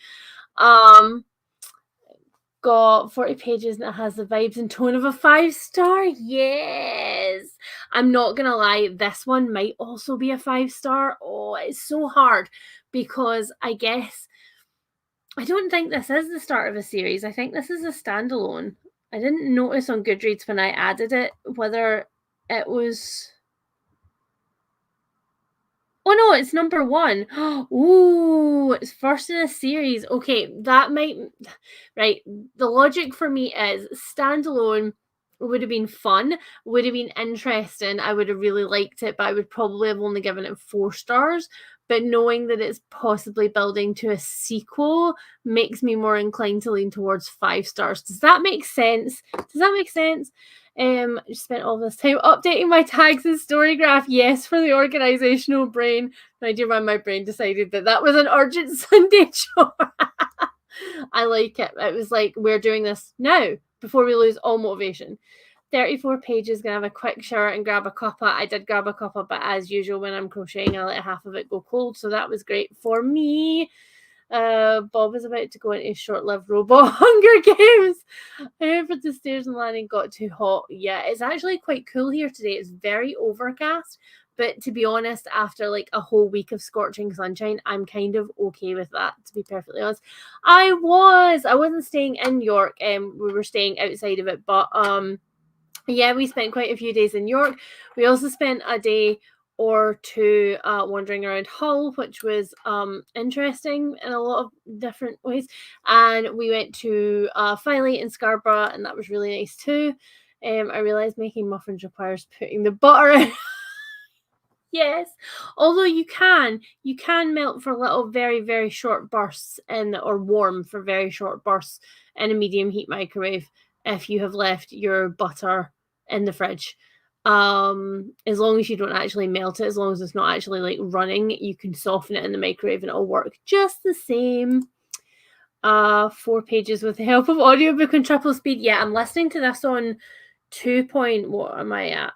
Got 40 pages and it has the vibes and tone of a 5-star. Yes. I'm not gonna lie, this one might also be a 5-star. Oh, it's so hard because I guess I don't think this is the start of a series. I think this is a standalone. I didn't notice on Goodreads when I added it whether it was. Oh no, it's number 1. Ooh, it's first in a series. Okay, that might. Right. The logic for me is standalone would have been fun, would have been interesting. I would have really liked it, but I would probably have only given it 4 stars. But knowing that it's possibly building to a sequel makes me more inclined to lean towards 5 stars. Does that make sense? Does that make sense? I spent all this time updating my tags and story graph. Yes, for the organizational brain. No idea why my brain decided that that was an urgent Sunday chore. I like it. It was like, we're doing this now before we lose all motivation. 34 pages, gonna have a quick shower and grab a cuppa. I did grab a cuppa, but as usual, when I'm crocheting, I let half of it go cold. So that was great for me. Bob is about to go into short-lived robot Hunger Games. However, the stairs and landing got too hot. Yeah, it's actually quite cool here today. It's very overcast, but to be honest, after like a whole week of scorching sunshine, I'm kind of okay with that, to be perfectly honest. I wasn't staying in York, we were staying outside of it, but yeah, we spent quite a few days in York. We also spent a day or two wandering around Hull, which was interesting in a lot of different ways. And we went to Filey in Scarborough, and that was really nice too. I realised making muffins requires putting the butter in. Yes, although you can melt for little very very short bursts or warm for very short bursts in a medium heat microwave if you have left your butter in the fridge. As long as you don't actually melt it, as long as it's not actually like running, you can soften it in the microwave and it'll work just the same. 4 pages with the help of audiobook on triple speed. Yeah, I'm listening to this on 2 point, what am I at?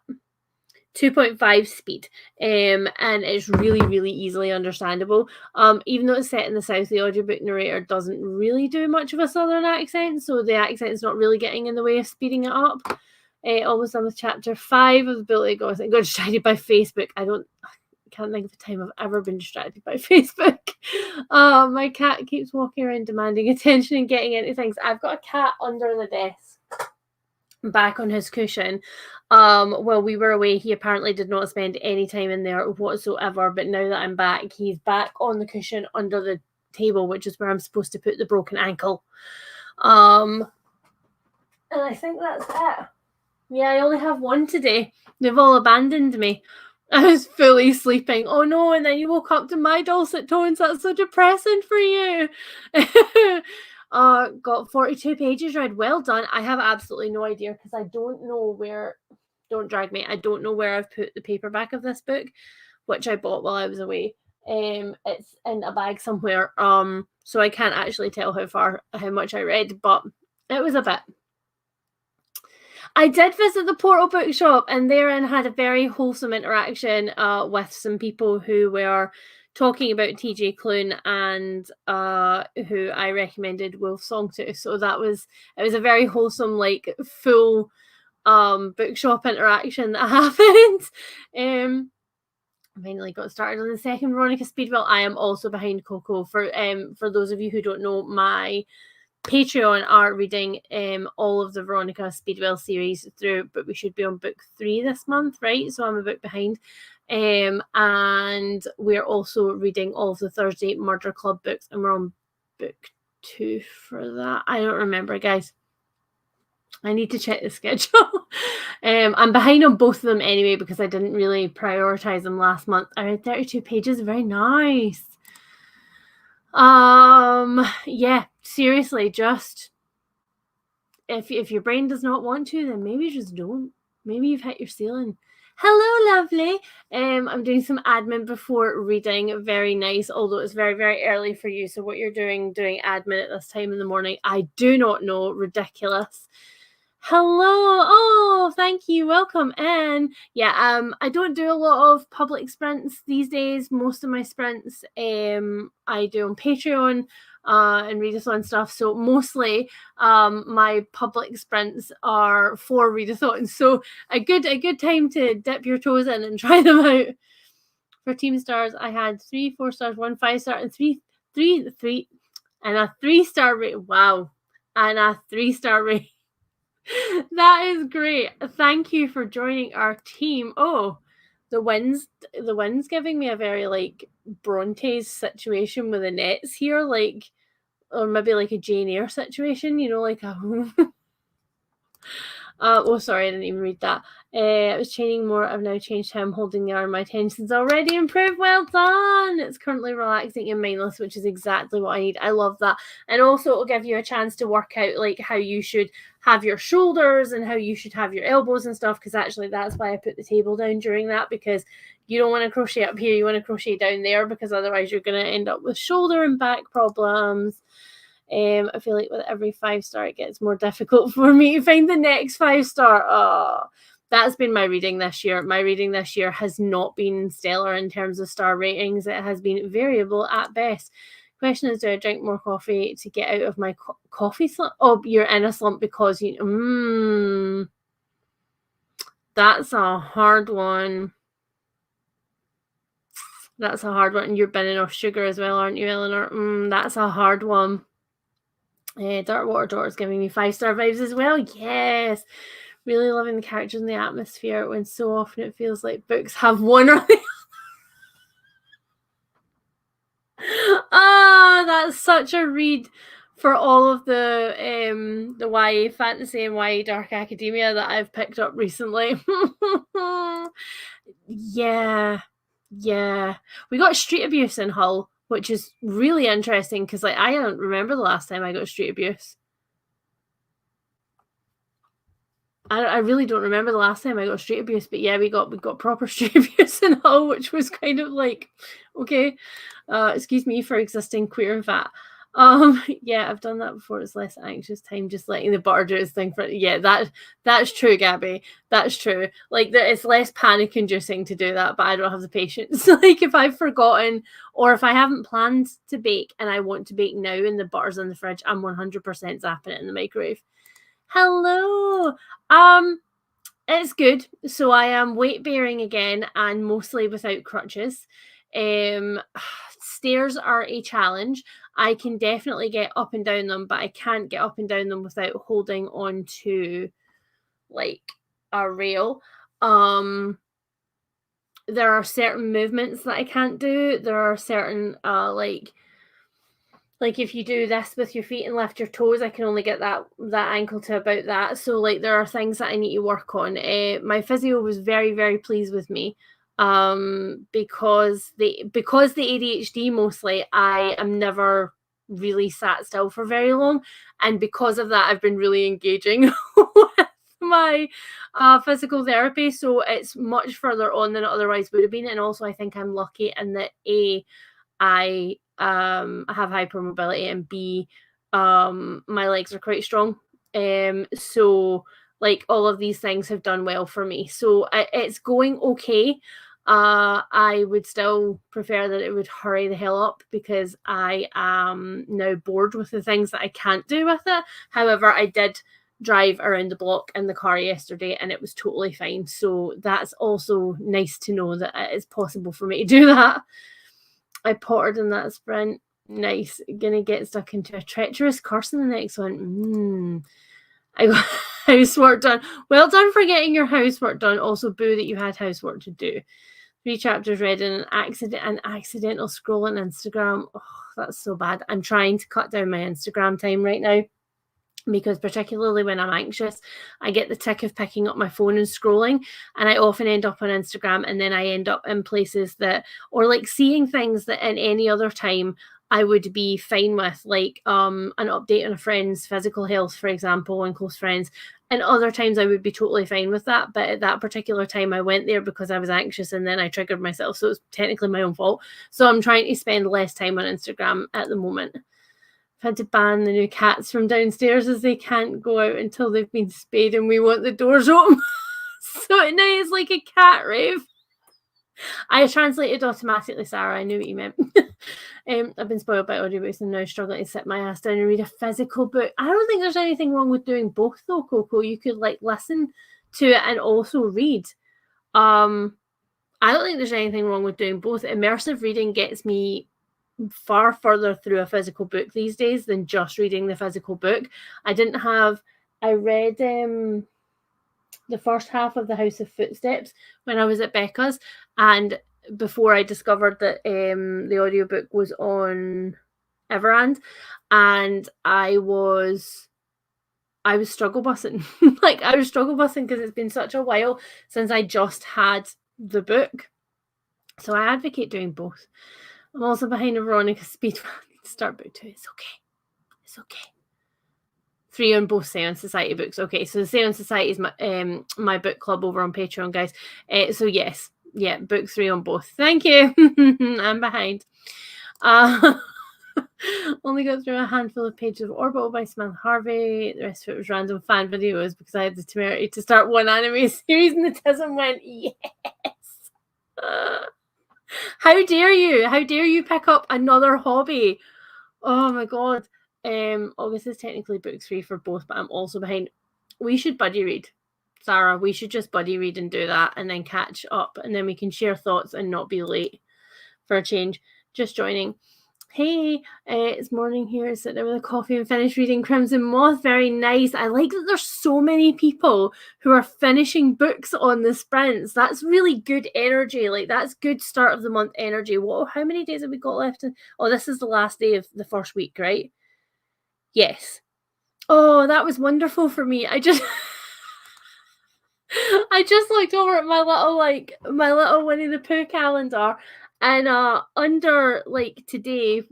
2.5 speed, and it's really really easily understandable. Even though it's set in the south, the audiobook narrator doesn't really do much of a southern accent, so the accent's not really getting in the way of speeding it up. Almost done with chapter 5 of the Ability Goddess. I got distracted by Facebook. I can't think of a time I've ever been distracted by Facebook. My cat keeps walking around demanding attention and getting into things. I've got a cat under the desk, back on his cushion. While we were away, he apparently did not spend any time in there whatsoever, but now that I'm back, he's back on the cushion under the table, which is where I'm supposed to put the broken ankle. And I think that's it. Yeah, I only have one today. They've all abandoned me. I was fully sleeping. Oh no, and then you woke up to my dulcet tones. That's so depressing for you. Got 42 pages read. Well done. I have absolutely no idea because I don't know where. Don't drag me. I don't know where I've put the paperback of this book, which I bought while I was away. It's in a bag somewhere. So I can't actually tell how much I read, but it was a bit. I did visit the Portal bookshop, and therein had a very wholesome interaction with some people who were talking about TJ Klune and who I recommended Wolf Song to. So it was a very wholesome, like full bookshop interaction that happened. I finally got started on the second Veronica Speedwell. I am also behind Coco. For those of you who don't know, my Patreon are reading all of the Veronica Speedwell series through, but we should be on book 3 this month, right? So I'm a book behind. And we're also reading all of the Thursday Murder Club books, and we're on book 2 for that. I don't remember, guys. I need to check the schedule. I'm behind on both of them anyway because I didn't really prioritize them last month. I read 32 pages. Very nice. Yeah, seriously, just if your brain does not want to, then maybe just don't. Maybe you've hit your ceiling. Hello, lovely. I'm doing some admin before reading. Very nice, although it's very, very early for you. So what you're doing admin at this time in the morning, I do not know. Ridiculous. Hello. Oh, thank you. Welcome in. Yeah, I don't do a lot of public sprints these days. Most of my sprints I do on Patreon and readathon stuff. So mostly my public sprints are for readathon. So a good time to dip your toes in and try them out. For team stars, I had 3 4-stars, 1 5-star, and three and a 3-star rate. Wow. And a 3-star rate. That is great. Thank you for joining our team. Oh, the wind's giving me a very like Bronte's situation with the nets here, like, or maybe like a Jane Eyre situation, you know, like a oh, sorry, I didn't even read that. I was chaining more. I've now changed how I'm holding the arm. My tension's already improved. Well done. It's currently relaxing and mindless, which is exactly what I need. I love that. And also it'll give you a chance to work out like how you should have your shoulders and how you should have your elbows and stuff. Because actually that's why I put the table down during that, because you don't want to crochet up here. You want to crochet down there, because otherwise you're going to end up with shoulder and back problems. I feel like with every 5-star, it gets more difficult for me to find the next 5-star. Oh, that's been my reading this year. My reading this year has not been stellar in terms of star ratings. It has been variable at best. Question is, do I drink more coffee to get out of my coffee slump? Oh, you're in a slump because you... That's a hard one. That's a hard one. You're binning off sugar as well, aren't you, Eleanor? That's a hard one. Darkwater Daughter is giving me 5-star vibes as well. Yes. Really loving the characters and the atmosphere, when so often it feels like books have one or the that's such a read for all of the YA fantasy and YA dark academia that I've picked up recently. Yeah. We got street abuse in Hull, which is really interesting because like I don't remember the last time I got street abuse. I really don't remember the last time I got street abuse, but yeah, we got proper street abuse in Hull, which was kind of like, okay, excuse me for existing queer and fat. Yeah, I've done that before. It's less anxious time, just letting the butter do its thing for. Yeah, that's true, Gabby. That's true. Like it's less panic inducing to do that, but I don't have the patience. Like if I've forgotten or if I haven't planned to bake and I want to bake now and the butter's in the fridge, I'm 100% zapping it in the microwave. Hello. It's good. So I am weight bearing again and mostly without crutches. Stairs are a challenge. I can definitely get up and down them, but I can't get up and down them without holding on to like a rail. There are certain movements that I can't do. There are certain like if you do this with your feet and lift your toes, I can only get that ankle to about that. So like there are things that I need to work on. My physio was very, very pleased with me because the ADHD mostly, I am never really sat still for very long, and because of that I've been really engaging with my physical therapy, so it's much further on than it otherwise would have been. And also I think I'm lucky in that I have hypermobility, and B, my legs are quite strong. So like all of these things have done well for me. So it's going okay. I would still prefer that it would hurry the hell up because I am now bored with the things that I can't do with it. However, I did drive around the block in the car yesterday and it was totally fine. So that's also nice to know that it is possible for me to do that. I pottered in that sprint. Nice. Gonna get stuck into a treacherous course in the next one. I got housework done. Well done for getting your housework done. Also, boo that you had housework to do. 3 chapters read in an accidental scroll on Instagram. Oh, that's so bad. I'm trying to cut down my Instagram time right now because particularly when I'm anxious, I get the tick of picking up my phone and scrolling, and I often end up on Instagram, and then I end up in places that, or like seeing things that in any other time I would be fine with, like an update on a friend's physical health, for example, and close friends. And other times I would be totally fine with that. But at that particular time, I went there because I was anxious and then I triggered myself. So it's technically my own fault. So I'm trying to spend less time on Instagram at the moment. I've had to ban the new cats from downstairs as they can't go out until they've been spayed and we want the doors open. So at night it's like a cat rave. I translated automatically, Sarah. I knew what you meant. I've been spoiled by audiobooks and now struggling to sit my ass down and read a physical book. I don't think there's anything wrong with doing both though, Coco. You could like listen to it and also read. I don't think there's anything wrong with doing both. Immersive reading gets me far further through a physical book these days than just reading the physical book. I read the first half of The House of Footsteps when I was at Becca's, and before I discovered that the audiobook was on Everand, and I was struggle bussing. Like I was struggle bussing because it's been such a while since I just had the book. So I advocate doing both. I'm also behind a Veronica's speed. I need to start book 2. It's okay. It's okay. 3 on both Seance Society books. Okay, so the Seance Society is my book club over on Patreon, guys. So yes, yeah, book 3 on both. Thank you. I'm behind. Only got through a handful of pages of Orbital by Samantha Harvey. The rest of it was random fan videos because I had the temerity to start one anime series and the Tism went, yes. How dare you? How dare you pick up another hobby? Oh my god. August is technically book 3 for both, but I'm also behind. We should buddy read. Sarah, we should just buddy read and do that and then catch up and then we can share thoughts and not be late for a change. Just joining. Hey, it's morning here. Sit down with a coffee and finish reading Crimson Moth. Very nice. I like that there's so many people who are finishing books on the sprints. That's really good energy. Like that's good start of the month energy. What? How many days have we got left? Oh, this is the last day of the first week, right? Yes. Oh, that was wonderful for me. I just looked over at my little Winnie the Pooh calendar, and under like today,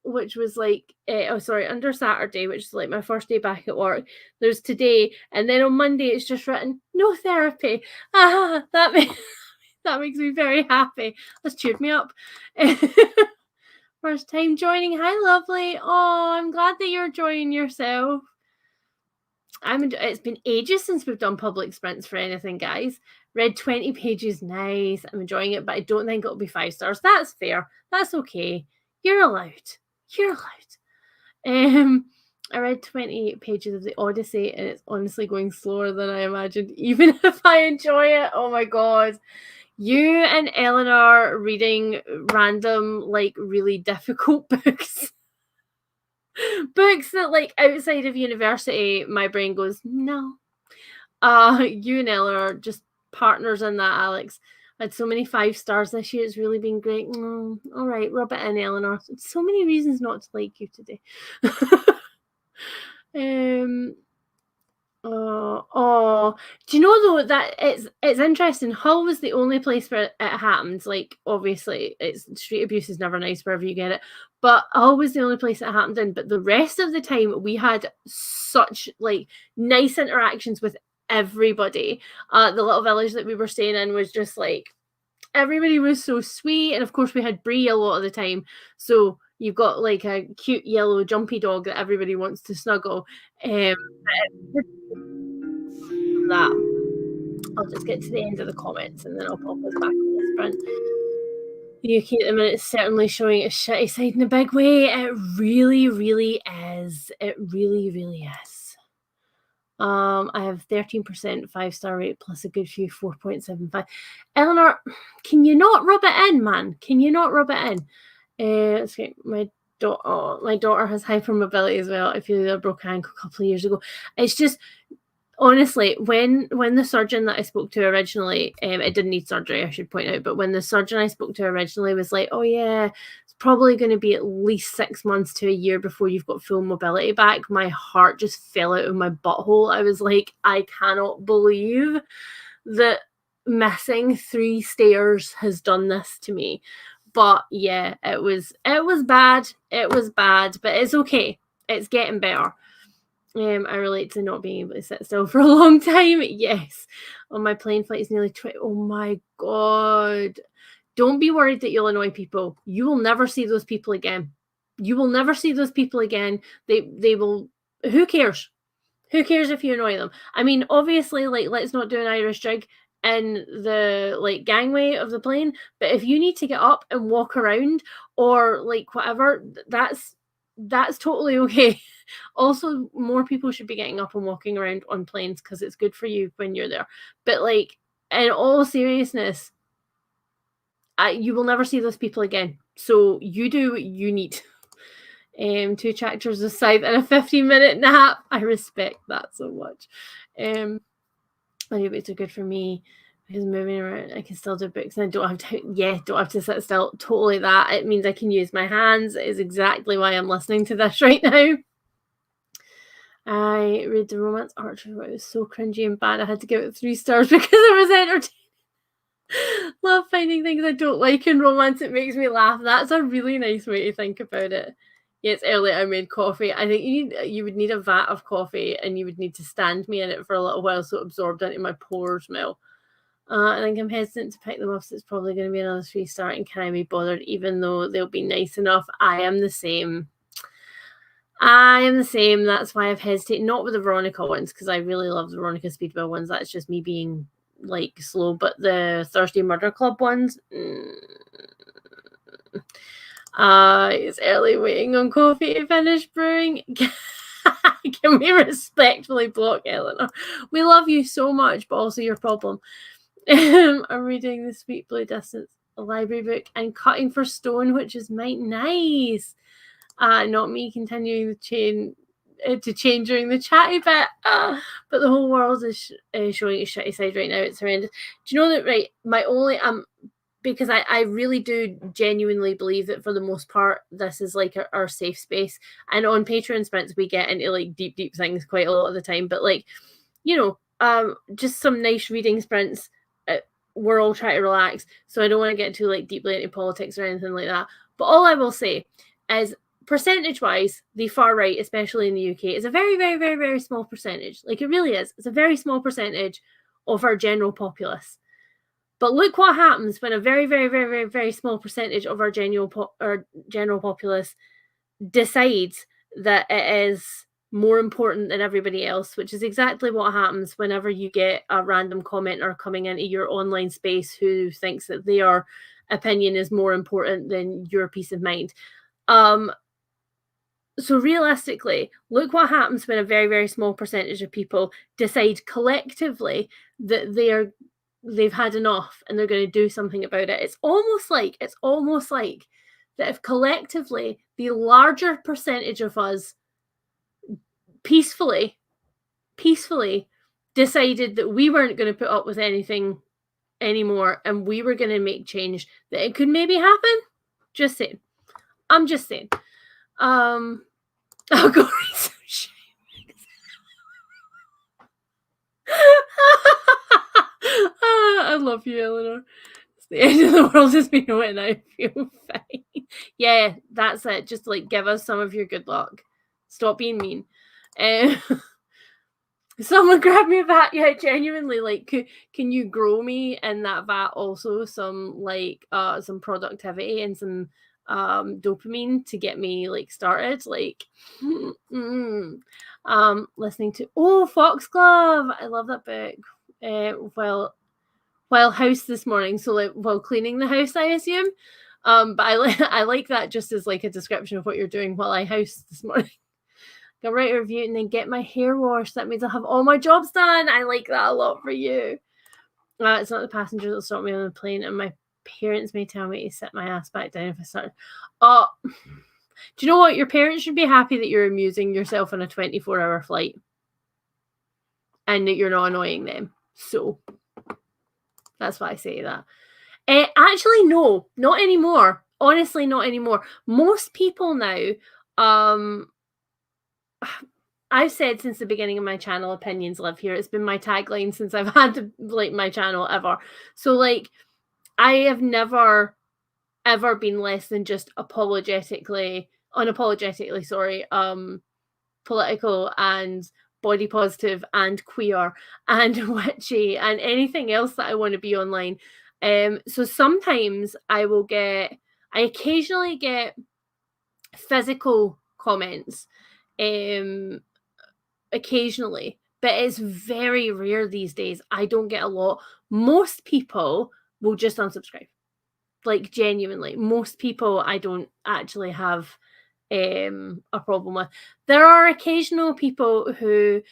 which was like under Saturday, which is like my first day back at work, there's today, and then on Monday it's just written no therapy. That makes me very happy. That's cheered me up. First time joining. Hi, lovely. Oh, I'm glad that you're enjoying yourself. It's been ages since we've done public sprints for anything, guys. Read 20 pages, nice. I'm enjoying it, but I don't think it'll be 5 stars. That's fair. That's okay. You're allowed. You're allowed. I read 28 pages of the Odyssey, and it's honestly going slower than I imagined, even if I enjoy it. Oh my god. You and Eleanor reading random, like, really difficult books. Books that, like, outside of university, my brain goes, no. You and Ella are just partners in that, Alex. I had so many 5 stars this year. It's really been great. All right, rub it in, Eleanor. So many reasons not to like you today. Do you know though that it's interesting? Hull was the only place where it happened. Like obviously, it's street abuse is never nice wherever you get it, but Hull was the only place it happened in. But the rest of the time, we had such like nice interactions with everybody. The little village that we were staying in was just like everybody was so sweet, and of course we had Brie a lot of the time. So you've got like a cute yellow jumpy dog that everybody wants to snuggle. that. I'll just get to the end of the comments and then I'll pop us back on the sprint. The UK at the minute is certainly showing its shitty side in a big way. It really, really is. It really, really is. I have 13% 5-star rate plus a good few 4.75. Eleanor, can you not rub it in, man? Can you not rub it in? Let's get my daughter has hypermobility as well. I feel a broken ankle a couple of years ago. It's just honestly, when the surgeon that I spoke to originally, it didn't need surgery, I should point out, but when the surgeon I spoke to originally was like, oh yeah, it's probably going to be at least 6 months to a year before you've got full mobility back, my heart just fell out of my butthole. I was like, I cannot believe that missing 3 stairs has done this to me. But yeah, it was bad. It was bad, but it's okay. It's getting better. I relate to not being able to sit still for a long time. Yes. On my plane flight is nearly 20. Oh my God. Don't be worried that you'll annoy people. You will never see those people again. You will never see those people again. They will. Who cares? Who cares if you annoy them? I mean, obviously, like, let's not do an Irish jig in the like gangway of the plane. But if you need to get up and walk around or like whatever, that's totally okay. Also, more people should be getting up and walking around on planes because it's good for you when you're there. But like, in all seriousness, you will never see those people again. So you do what you need. 2 tractors aside and a 15-minute nap. I respect that so much. Audiobooks are good for me because moving around, I can still do books and I don't have to sit still. Totally that. It means I can use my hands. It is exactly why I'm listening to this right now. I read the romance archer, but it was so cringy and bad. I had to give it 3 stars because it was entertaining. Love finding things I don't like in romance. It makes me laugh. That's a really nice way to think about it. Yeah, it's early. I made coffee. I think you would need a vat of coffee and you would need to stand me in it for a little while so it absorbed into my pores, Mel. I think I'm hesitant to pick them up, so it's probably going to be another 3-star. And can I be bothered, even though they'll be nice enough? I am the same. That's why I've hesitated. Not with the Veronica ones, because I really love the Veronica Speedwell ones. That's just me being like slow. But the Thursday Murder Club ones, it's early waiting on coffee to finish brewing. Can we respectfully block Eleanor? We love you so much, but also your problem. I'm reading The Sweet Blue Distance, a library book, and Cutting for Stone, which is nice. Not me continuing the chain to change during the chatty bit. But the whole world is showing its shitty side right now. It's horrendous. Do you know that, right? My only because I really do genuinely believe that for the most part this is like our safe space. And on Patreon sprints we get into like deep things quite a lot of the time. But like, you know, just some nice reading sprints. We're all trying to relax, so I don't want to get too like deeply into politics or anything like that. But all I will say is, percentage-wise, the far right, especially in the UK, is a very, very, very, very small percentage. Like, it really is. It's a very small percentage of our general populace. But look what happens when a very, very, very, very, very small percentage of our general populace decides that it is more important than everybody else, which is exactly what happens whenever you get a random commenter coming into your online space who thinks that their opinion is more important than your peace of mind. So realistically, look what happens when a very, very small percentage of people decide collectively that they've had enough and they're going to do something about it. It's almost like that if collectively the larger percentage of us peacefully decided that we weren't going to put up with anything anymore and we were going to make change, that it could maybe happen. Just saying. I'm just saying. I'll go read some shit. I love you, Eleanor. It's the end of the world as we know it, and I feel fine. Yeah, that's it. Just like give us some of your good luck. Stop being mean. Someone grab me a vat. Yeah, genuinely, like, can you grow me in that vat also some like some productivity and some dopamine to get me like started? Like, Listening to Foxglove. I love that book. While house this morning, so like while cleaning the house, I assume. But I like that just as like a description of what you're doing while I house this morning. Go write a review and then get my hair washed. That means I'll have all my jobs done. I like that a lot for you. It's not the passenger that'll stop me on the plane, and my parents may tell me to sit my ass back down if I start. Oh, do you know what? Your parents should be happy that you're amusing yourself on a 24-hour flight and that you're not annoying them. So that's why I say that. Actually, no, not anymore. Honestly, not anymore. Most people now, I've said since the beginning of my channel, opinions live here. It's been my tagline since I've had like my channel ever. So like, I have never ever been less than just unapologetically, sorry, political and body positive and queer and witchy and anything else that I want to be online. So sometimes I occasionally get physical comments, occasionally, but it's very rare these days. I don't get a lot. Most people will just unsubscribe. Like genuinely, most people I don't actually have a problem with. There are occasional people who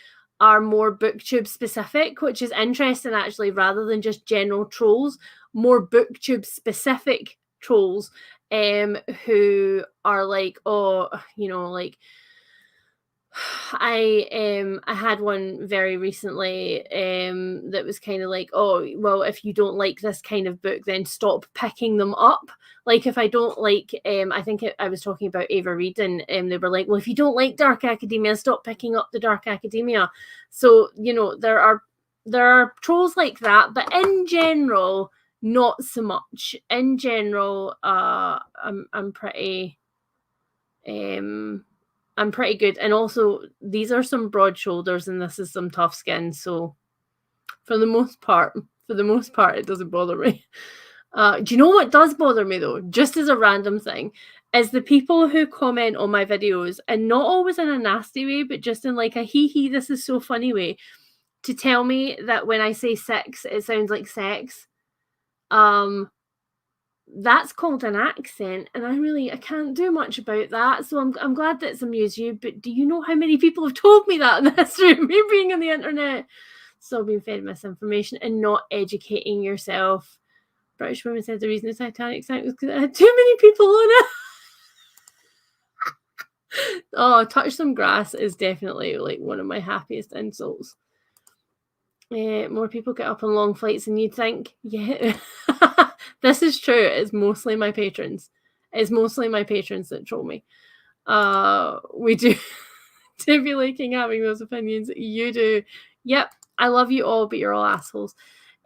are more booktube specific, which is interesting actually, rather than just general trolls, more booktube specific trolls who are like, oh, like I had one very recently that was kind of like, oh, well, if you don't like this kind of book, then stop picking them up. Like if I don't like I think I was talking about Ava Reid, and they were like, well, if you don't like dark academia, stop picking up the dark academia. So there are trolls like that, but in general, not so much. In general, I'm pretty I'm pretty good. And also, these are some broad shoulders and this is some tough skin. So for the most part, it doesn't bother me. Do you know what does bother me though? Just as a random thing, is the people who comment on my videos, and not always in a nasty way, but just in like a hee hee, this is so funny way, to tell me that when I say sex, it sounds like sex. That's called an accent, and I can't do much about that. So I'm glad that it's amused you. But do you know how many people have told me that in history of me being on the internet? So being fed misinformation and not educating yourself. British women said the reason the Titanic sank was because it had too many people on it. Oh, touch some grass is definitely like one of my happiest insults. More people get up on long flights than you'd think. Yeah. This is true. It's mostly my patrons. It's mostly my patrons that troll me. We do be liking having those opinions. You do. Yep. I love you all, but you're all assholes.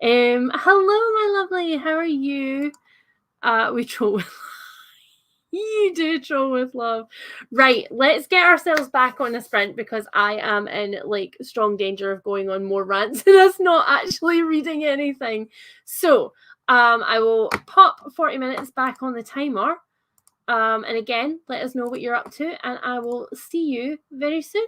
Hello, my lovely. How are you? We troll with you do troll with love. Right, let's get ourselves back on a sprint because I am in like strong danger of going on more rants and us not actually reading anything. So I will pop 40 minutes back on the timer. And again, let us know what you're up to, and I will see you very soon.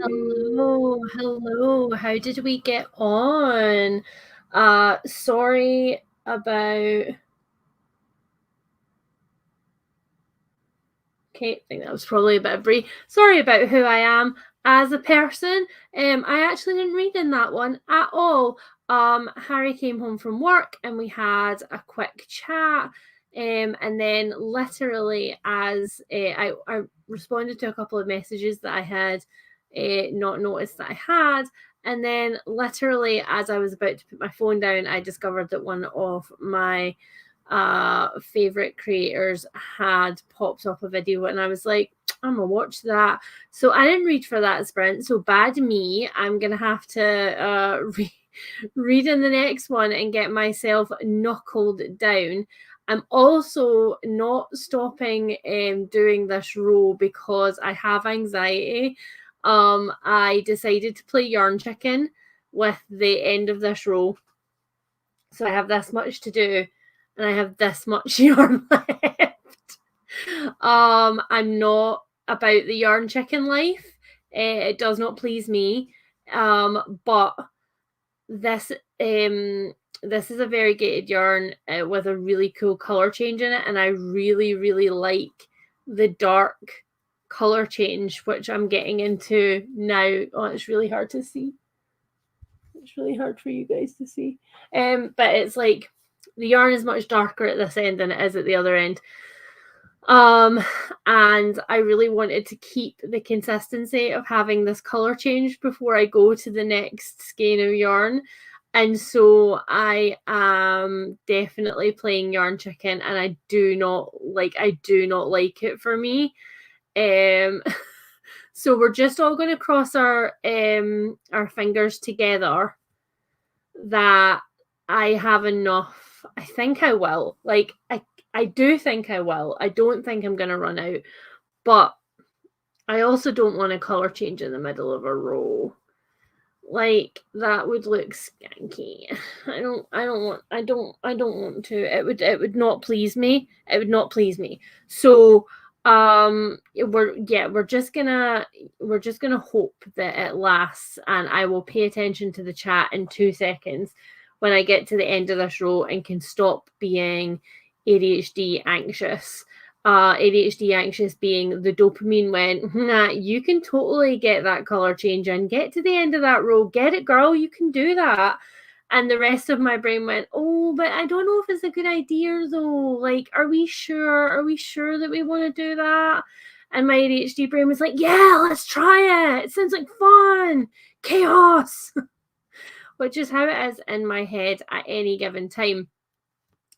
Hello, hello. How did we get on? Sorry about. Okay, I think that was probably a bit of brief. Sorry about who I am as a person. I actually didn't read in that one at all. Harry came home from work and we had a quick chat. And then literally as I responded to a couple of messages that I had not noticed that I had. And then literally as I was about to put my phone down, I discovered that one of my favorite creators had popped up a video and I was like, I'm gonna watch that. So I didn't read for that sprint. So bad me. I'm gonna have to read in the next one and get myself knuckled down. I'm also not stopping doing this row because I have anxiety. I decided to play yarn chicken with the end of this row. So I have this much to do and I have this much yarn left. I'm not about the yarn chicken life. It does not please me. But this this is a variegated yarn with a really cool color change in it, and I really, really like the dark color change, which I'm getting into now. Oh, it's really hard to see. It's really hard for you guys to see. But it's like the yarn is much darker at this end than it is at the other end. And I really wanted to keep the consistency of having this color change before I go to the next skein of yarn. And so I am definitely playing yarn chicken and I do not like it for me. So we're just all going to cross our fingers together that I have enough. I think I will. Like I do think I will. I don't think I'm going to run out. But I also don't want a color change in the middle of a row. Like that would look skanky. I don't want to. It would not please me. It would not please me. So we're just gonna hope that it lasts, and I will pay attention to the chat in 2 seconds when I get to the end of this row and can stop being ADHD anxious. ADHD anxious being the dopamine went, nah, you can totally get that color change and get to the end of that row. Get it, girl. You can do that. And the rest of my brain went, oh, but I don't know if it's a good idea though. Like, are we sure? Are we sure that we want to do that? And my ADHD brain was like, yeah, let's try it. It sounds like fun. Chaos. Which is how it is in my head at any given time.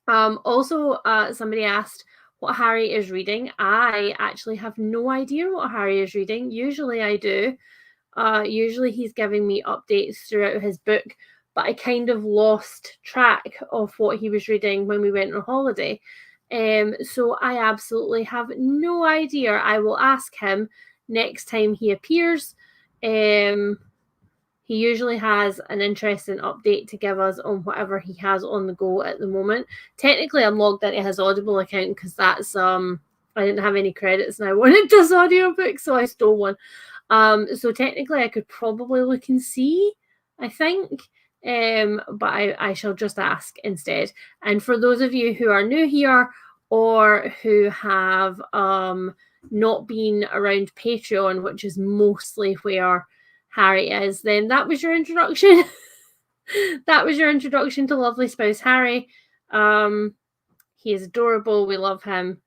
Also, somebody asked what Harry is reading. I actually have no idea what Harry is reading. Usually I do. Usually he's giving me updates throughout his book, but I kind of lost track of what he was reading when we went on holiday. So I absolutely have no idea. I will ask him next time he appears. He usually has an interesting update to give us on whatever he has on the go at the moment. Technically, I'm logged into his Audible account because that's I didn't have any credits and I wanted this audiobook, so I stole one. So technically, I could probably look and see, I think. But I shall just ask instead. And for those of you who are new here or who have not been around Patreon, which is mostly where Harry is, then that was your introduction. That was your introduction to lovely spouse Harry. He is adorable. We love him.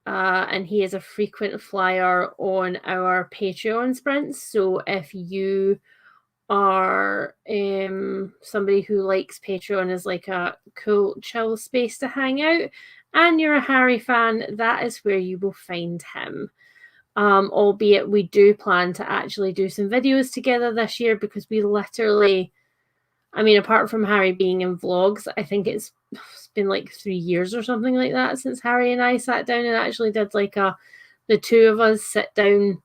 And he is a frequent flyer on our Patreon sprints. So if you are somebody who likes Patreon as like a cool, chill space to hang out, and you're a Harry fan, that is where you will find him. Albeit we do plan to actually do some videos together this year because we literally, I mean, apart from Harry being in vlogs, I think it's been like 3 years or something like that since Harry and I sat down and actually did like the two of us sit down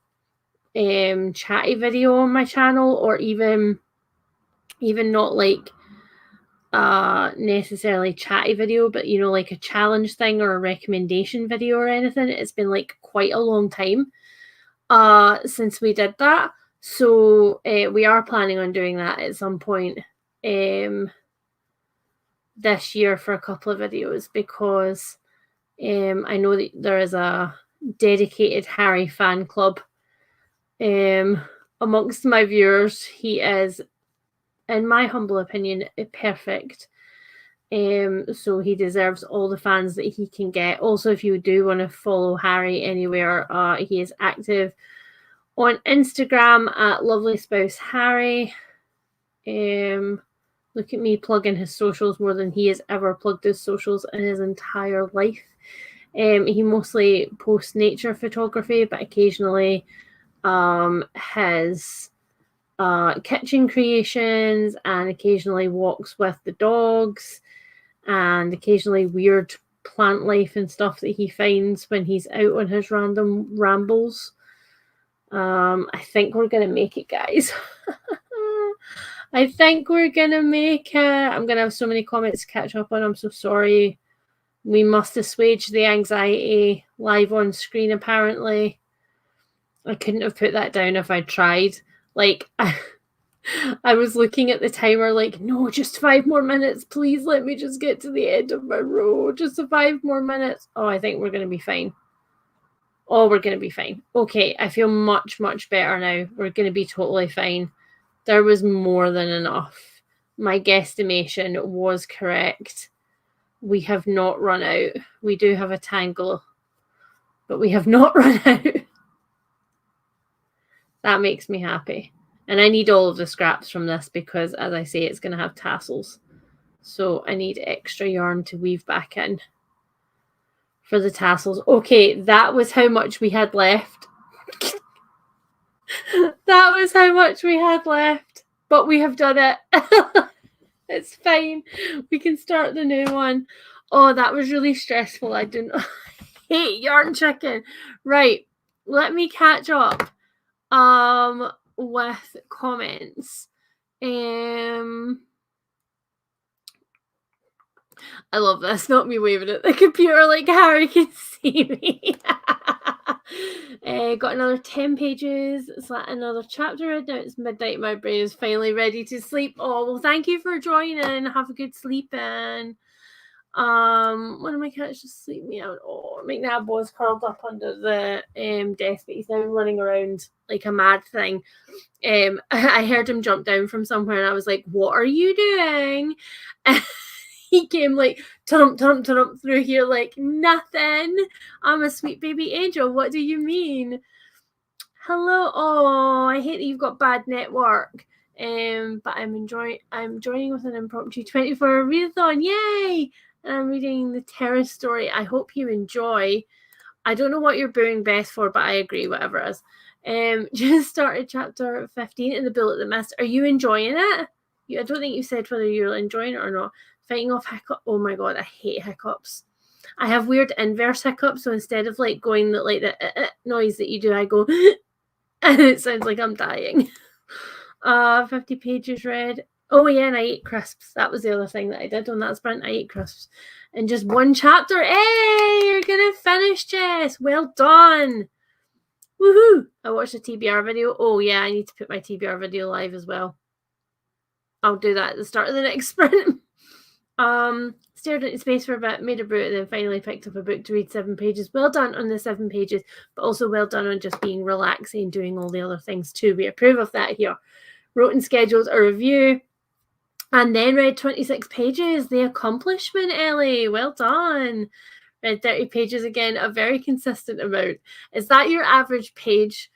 chatty video on my channel, or even not like necessarily chatty video, but you know, like a challenge thing or a recommendation video or anything. It's been like quite a long time since we did that. So we are planning on doing that at some point this year for a couple of videos, because I know that there is a dedicated Harry fan club amongst my viewers. He is, in my humble opinion, perfect. So he deserves all the fans that he can get. Also, if you do want to follow Harry anywhere, he is active on Instagram at Lovely Spouse Harry. Look at me plugging his socials more than he has ever plugged his socials in his entire life. He mostly posts nature photography, but occasionally his kitchen creations, and occasionally walks with the dogs, and occasionally weird plant life and stuff that he finds when he's out on his random rambles. I think we're gonna make it, guys. I think we're gonna make it. I'm gonna have so many comments to catch up on. I'm so sorry. We must assuage the anxiety live on screen, apparently. I couldn't have put that down if I'd tried. Like, I was looking at the timer like, no, just 5 more minutes. Please let me just get to the end of my row. Just 5 more minutes. Oh, I think we're going to be fine. Oh, we're going to be fine. Okay, I feel much, much better now. We're going to be totally fine. There was more than enough. My guesstimation was correct. We have not run out. We do have a tangle, but we have not run out. That makes me happy. And I need all of the scraps from this because, as I say, it's going to have tassels. So I need extra yarn to weave back in for the tassels. Okay, that was how much we had left. That was how much we had left. But we have done it. It's fine. We can start the new one. Oh, that was really stressful. I didn't hate yarn chicken. Right. Let me catch up with comments. I love this. Not me waving at the computer like Harry can see me. Got another 10 pages. It's like another chapter. Now it's midnight. My brain is finally ready to sleep. Oh, well, thank you for joining. Have a good sleep in. One of my cats just sleep me out. Oh, McNabb was curled up under the desk, but he's now running around like a mad thing. I heard him jump down from somewhere, and I was like, "What are you doing?" And he came like through here like nothing. I'm a sweet baby angel. What do you mean? Hello. Oh, I hate that you've got bad network. But I'm joining with an impromptu 24-hour readathon. Yay! And I'm reading the terrace story. I hope you enjoy. I don't know what you're booing Beth for, but I agree, whatever it is. Just started chapter 15 in the Bullet that missed. Are you enjoying it? I don't think you said whether you're enjoying it or not. Fighting off hiccups. Oh my god, I hate hiccups. I have weird inverse hiccups, so instead of like going like the noise that you do, I go and it sounds like I'm dying. 50 pages read. Oh yeah, and I ate crisps. That was the other thing that I did on that sprint. I ate crisps. And just one chapter. Hey, you're gonna finish, Jess. Well done. Woohoo! I watched a TBR video. Oh yeah, I need to put my TBR video live as well. I'll do that at the start of the next sprint. Stared into space for a bit, made a brew, and then finally picked up a book to read 7 pages. Well done on the 7 pages, but also well done on just being relaxing, doing all the other things too. We approve of that here. Wrote and scheduled a review, and then read 26 pages. The accomplishment, Ellie. Well done. Read 30 pages again, a very consistent amount. Is that your average page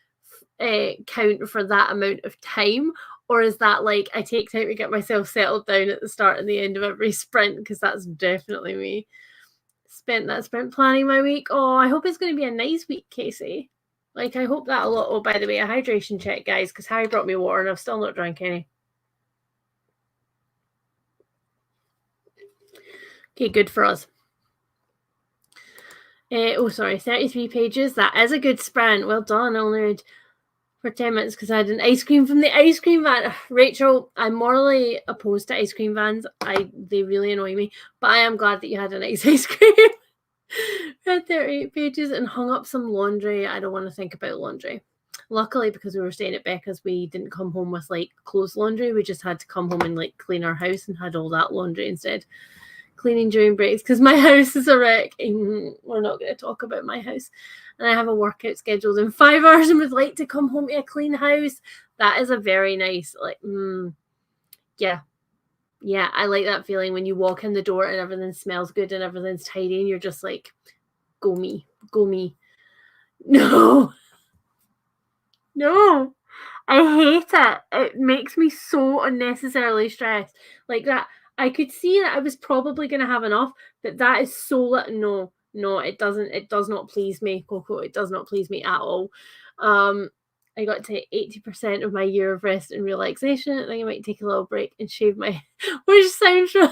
count for that amount of time? Or is that like I take time to get myself settled down at the start and the end of every sprint? Because that's definitely me. Spent that sprint planning my week. Oh, I hope it's going to be a nice week, Casey. Like, I hope that a lot. Oh, by the way, a hydration check, guys, because Harry brought me water and I've still not drank any. Okay, good for us. Oh, sorry, 33 pages. That is a good sprint. Well done. I only read for 10 minutes because I had an ice cream from the ice cream van. Rachel, I'm morally opposed to ice cream vans. They really annoy me. But I am glad that you had a nice ice cream. Read 38 pages and hung up some laundry. I don't want to think about laundry. Luckily, because we were staying at Becca's, we didn't come home with like clothes laundry. We just had to come home and like clean our house and had all that laundry instead. Cleaning during breaks because my house is a wreck. We're not going to talk about my house. And I have a workout scheduled in 5 hours and would like to come home to a clean house. That is a very nice, like, yeah. Yeah, I like that feeling when you walk in the door and everything smells good and everything's tidy and you're just like, go me, go me. No. No. I hate it. It makes me so unnecessarily stressed. Like that, I could see that I was probably going to have enough, but that is so no, it doesn't. It does not please me, Coco. It does not please me at all. I got to 80% of my year of rest and relaxation. I think I might take a little break and shave my, which sounds really,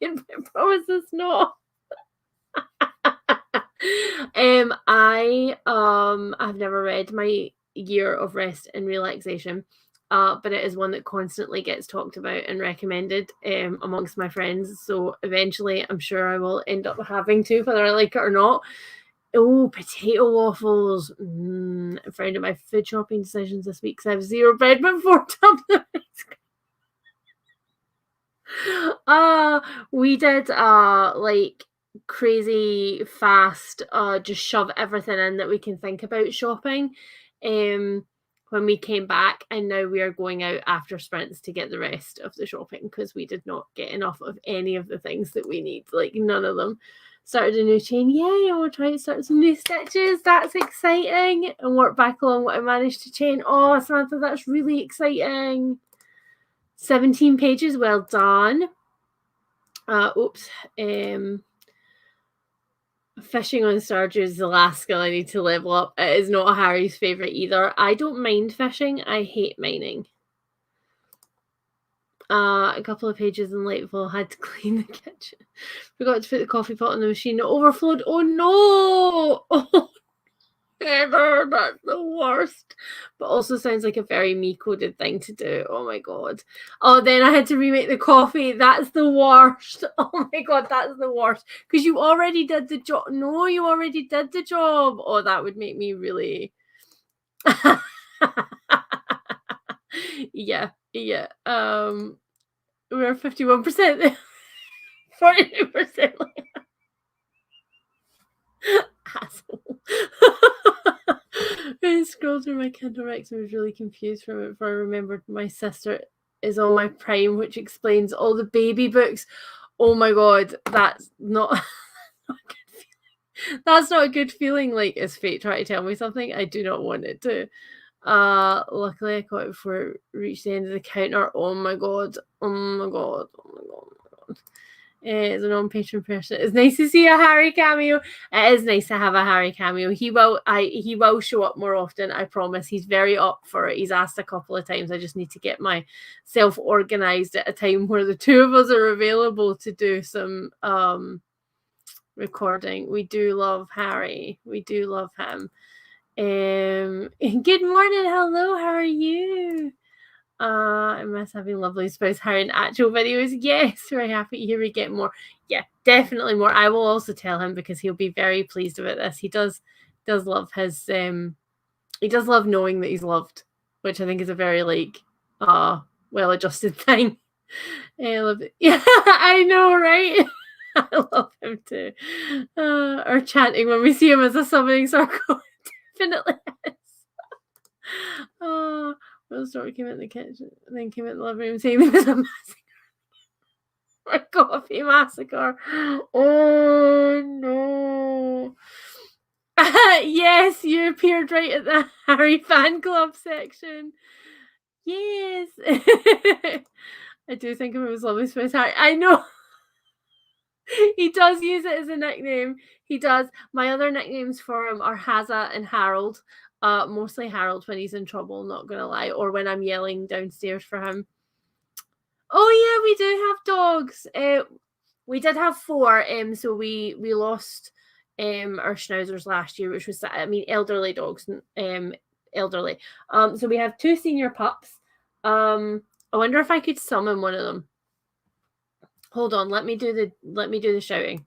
I promise it's not. I've never read my year of rest and relaxation, but it is one that constantly gets talked about and recommended amongst my friends. So eventually, I'm sure I will end up having to, whether I like it or not. Oh, potato waffles! A friend of my food shopping decisions this week because I have 0 bread but 4 tubs of ice cream. We did like crazy fast just shove everything in that we can think about shopping when we came back, and now we are going out after sprints to get the rest of the shopping because we did not get enough of any of the things that we need, like none of them. Started a new chain, yay! I want to try to start some new stitches, that's exciting, and work back along what I managed to chain. Oh, Samantha, that's really exciting. 17 pages, well done. Fishing on Sturgeon's the last skill I need to level up. It is not Harry's favourite either. I don't mind fishing, I hate mining. A couple of pages in Lightfall, had to clean the kitchen. Forgot to put the coffee pot in the machine, it overflowed. Oh no! Oh, ever. That's the worst. But also sounds like a very me-coded thing to do. Oh my god. Oh, then I had to remake the coffee. That's the worst. Oh my god, that's the worst. Because you already did the job. No, you already did the job. Oh, that would make me really. Yeah. We're 51%. 42%. Asshole. I scrolled through my Kindle Rex and was really confused from it, for I remembered my sister is on my Prime, which explains all the baby books. Oh my god, that's not, that's not a good feeling. Like, is fate trying to tell me something? I do not want it to. Luckily I caught it before it reached the end of the counter. Oh my god. Oh my god. Oh my god. As a non-patron person, it's nice to see a Harry cameo. It is nice to have a Harry cameo. He will show up more often, I promise. He's very up for it. He's asked a couple of times. I just need to get myself organized at a time where the two of us are available to do some recording. We do love Harry. We do love him. Good morning. Hello, how are you? I miss having lovely spouse Harry in actual videos. Yes, very happy to hear we get more. Yeah, definitely more. I will also tell him because he'll be very pleased about this. He does love his he does love knowing that he's loved, which I think is a very like well adjusted thing. I love it. Yeah, I know, right? I love him too. Or chanting when we see him as a summoning circle. Definitely is. Oh, Will Stork came in the kitchen and then came in the living room saying there was a massacre. A coffee massacre. Oh no. Yes, you appeared right at the Harry fan club section. Yes. I do think of him as Lovely Space Harry. I know. He does use it as a nickname. He does. My other nicknames for him are Hazza and Harold. Mostly Harold when he's in trouble, not gonna lie, or when I'm yelling downstairs for him. Oh yeah, we do have dogs. We did have 4. So we lost our schnauzers last year, which was, I mean, elderly dogs. Elderly. So we have 2 senior pups. I wonder if I could summon one of them. Hold on, let me do the shouting.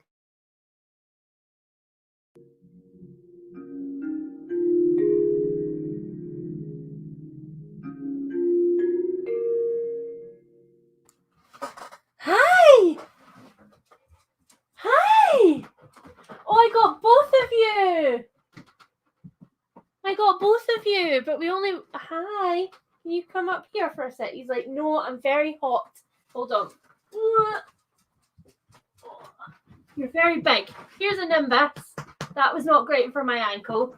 Oh, both of you, but we only... Hi. Can you come up here for a sec? He's like, no, I'm very hot. Hold on. You're very big. Here's a Nimbus. That was not great for my ankle.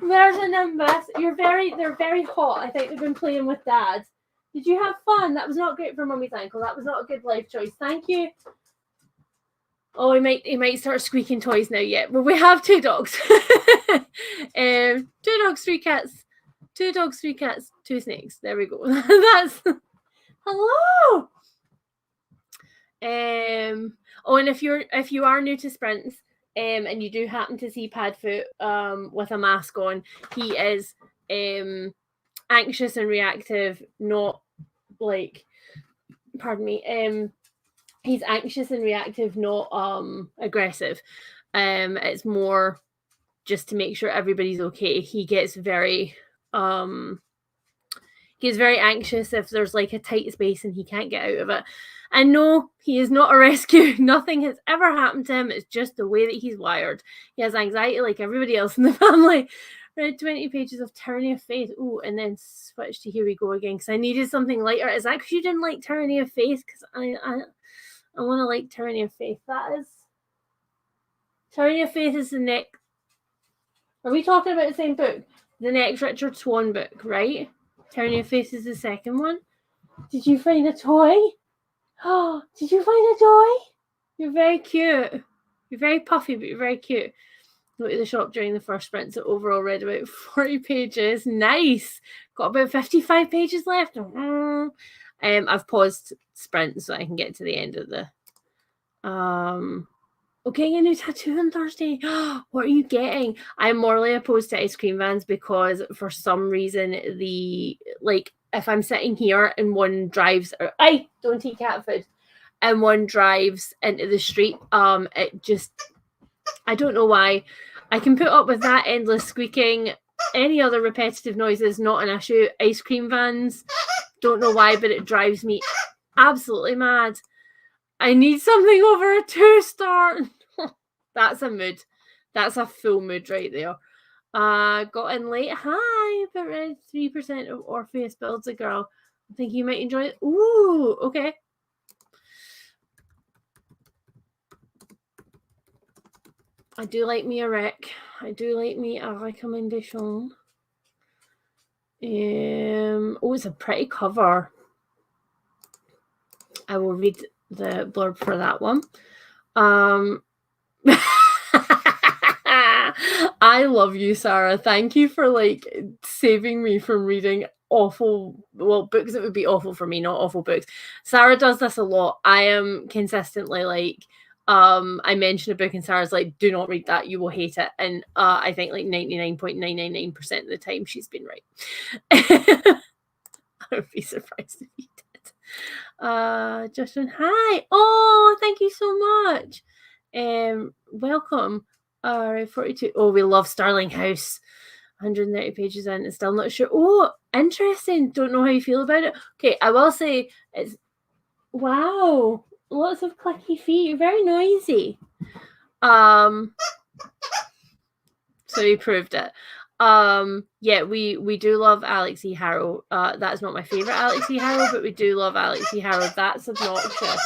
There's a Nimbus. They're very hot. I think they've been playing with Dad. Did you have fun? That was not great for Mummy's ankle. That was not a good life choice. Thank you. Oh, he might start squeaking toys now. Yeah. Well, we have 2 dogs. 2 dogs, 3 cats. 2 dogs, 3 cats, 2 snakes. There we go. That's hello. Oh, and if you are new to sprints, and you do happen to see Padfoot with a mask on, he is anxious and reactive, not like, pardon me, he's anxious and reactive, not aggressive. It's more just to make sure everybody's okay. He gets very anxious if there's like a tight space and he can't get out of it. And no, he is not a rescue. Nothing has ever happened to him. It's just the way that he's wired. He has anxiety like everybody else in the family. Read 20 pages of Tyranny of Faith. Oh, and then switch to Here We Go Again because I needed something lighter. Is that because you didn't like Tyranny of Faith? Because I want to like Tyranny of Faith. That is... Tyranny of Faith is the next... Are we talking about the same book? The next Richard Swan book, right? Tyranny of Faith is the second one. Did you find a toy? Oh, did you find a toy? You're very cute. You're very puffy, but you're very cute. Went to the shop during the first sprint, so overall read about 40 pages. Nice. Got about 55 pages left. I've paused sprint so I can get to the end of the... Okay, a new tattoo on Thursday. What are you getting? I'm morally opposed to ice cream vans because for some reason if I'm sitting here and one drives, or don't eat cat food, and one drives into the street, it just, I don't know why. I can put up with that endless squeaking. Any other repetitive noises, not an issue. Ice cream vans, don't know why, but it drives me absolutely mad. I need something over a 2-star. That's a mood. That's a full mood right there. Got in late. Hi, but read 3% of Orpheus Builds a Girl. I think you might enjoy it. Ooh, okay. I do like me a rec. I do like me a recommendation. Oh, it's a pretty cover. I will read the blurb for that one. I love you, Sarah. Thank you for saving me from reading awful, books that would be awful for me, not awful books. Sarah does this a lot. I am consistently I mention a book and Sarah's like, do not read that, you will hate it. And I think 99.999% of the time she's been right. I would be surprised if you did. Justin, hi. Oh, thank you so much. Welcome. 42. Oh, we love Starling House. 130 pages in and still not sure. Oh, interesting. Don't know how you feel about it. Okay, I will say it's wow. Lots of clicky feet. You're very noisy. So you proved it. Yeah, we do love Alex E. Harrow. That's not my favorite Alex E. Harrow, but we do love Alex E. Harrow. That's obnoxious.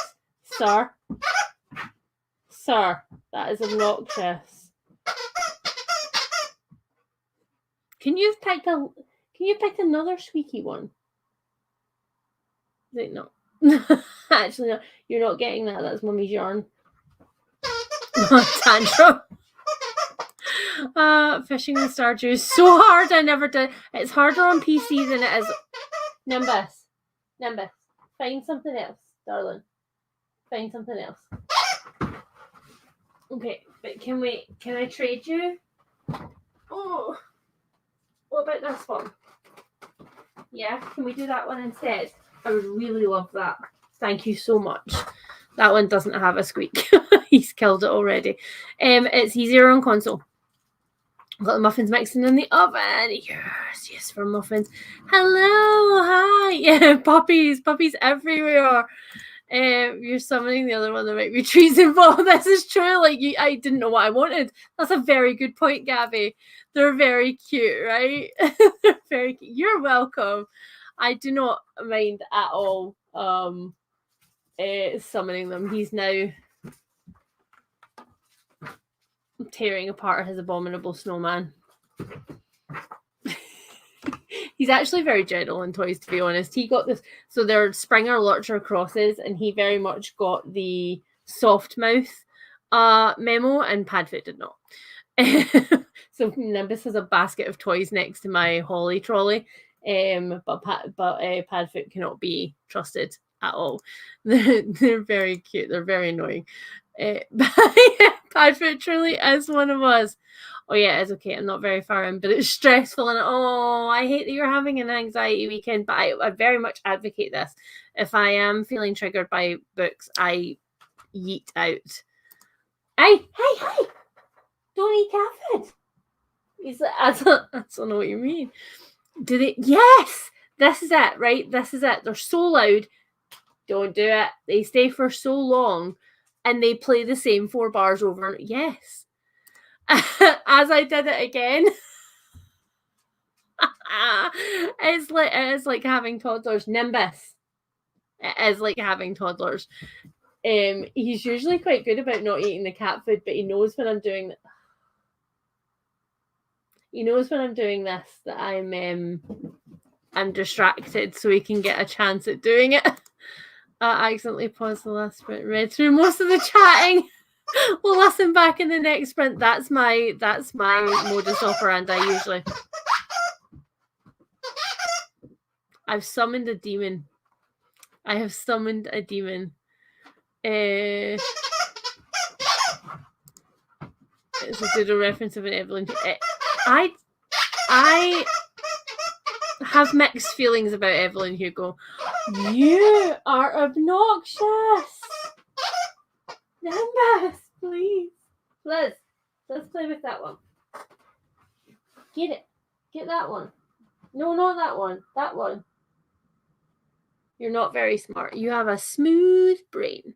Sir, that is obnoxious. Can you pick another squeaky one? Is it not? Actually, no. You're not getting that. That's Mummy's yarn. Tantrum. Fishing with Stardew is so hard. I never did. It's harder on PC than it is. Nimbus, find something else, darling. Find something else. Okay, but can I trade you? Oh, what about this one? Yeah, can we do that one instead? I would really love that. Thank you so much. That one doesn't have a squeak. He's killed it already. It's easier on console. I've got the muffins mixing in the oven. Yes, for muffins. Hello, hi. Yeah, puppies everywhere. You're summoning the other one. There might be trees involved. This is true. Like I didn't know what I wanted. That's a very good point, Gabby. They're very cute, right? They're very cute. You're welcome. I do not mind at all. Summoning them. He's now tearing apart his abominable snowman. He's actually very gentle in toys, to be honest. He got this, so they're Springer Lurcher crosses, and he very much got the soft mouth memo, and Padfoot did not. So Nimbus has a basket of toys next to my Holly trolley, but Padfoot cannot be trusted at all. They're very cute. They're very annoying. Padfoot truly is one of us. Oh yeah, it's okay. I'm not very far in, but it's stressful, and oh, I hate that you're having an anxiety weekend. But I very much advocate this. If I am feeling triggered by books, I yeet out. Hey! Don't eat cat food. He's like, I don't know what you mean. Do they? Yes! This is it, right? This is it. They're so loud. Don't do it. They stay for so long, and they play the same 4 bars over. Yes. As I did it again. It's like having toddlers. Nimbus. It is like having toddlers. He's usually quite good about not eating the cat food, but he knows when I'm doing this that I'm distracted, so he can get a chance at doing it. I accidentally paused the last sprint, read through most of the chatting. We'll listen back in the next sprint. That's my modus operandi usually. I've summoned a demon. I have summoned a demon. It's a doodle reference of an Evelyn. I have mixed feelings about Evelyn Hugo. You are obnoxious. Nimbus, please. Let's play with that one. Get it. Get that one. No, not that one. That one. You're not very smart. You have a smooth brain.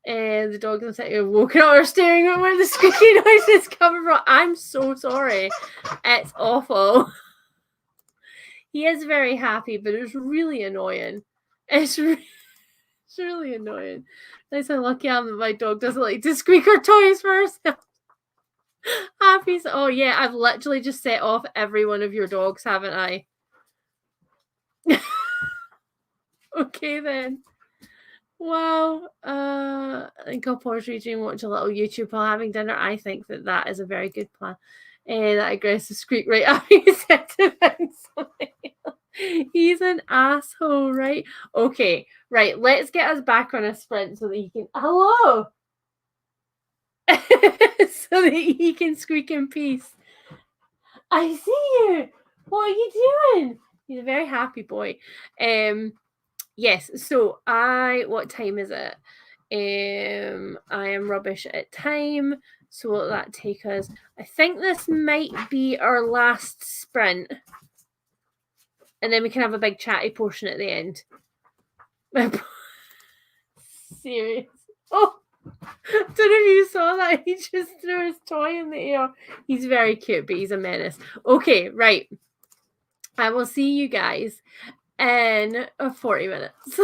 The dog looks like you're woken up or staring at where the squeaky noise is coming from. I'm so sorry. It's awful. He is very happy, but it's really annoying. It's really annoying. Nice how lucky I am that my dog doesn't like to squeak her toys for herself. Happy. Oh yeah, I've literally just set off every one of your dogs, haven't I? Okay then. Wow. I think I'll pause reading and watch a little YouTube while having dinner. I think that is a very good plan. That aggressive squeak right after you said to find something else. He's an asshole, right? Okay, right. Let's get us back on a sprint so that he can. Hello. So that he can squeak in peace. I see you. What are you doing? He's a very happy boy. Yes. So what time is it? I am rubbish at time. So what will that take us? I think this might be our last sprint. And then we can have a big chatty portion at the end. Serious. Oh, don't know if you saw that. He just threw his toy in the air. He's very cute, but he's a menace. Okay, right. I will see you guys in 40 minutes.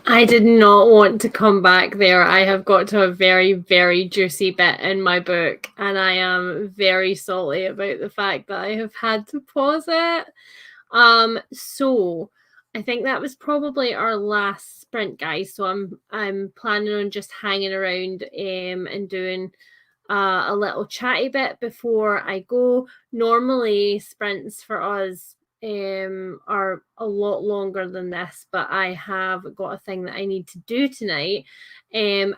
I did not want to come back there. I have got to a very, very juicy bit in my book, and I am very salty about the fact that I have had to pause it. So I think that was probably our last sprint, guys. So I'm planning on just hanging around and doing a little chatty bit before I go. Normally sprints for us are a lot longer than this, but I have got a thing that I need to do tonight.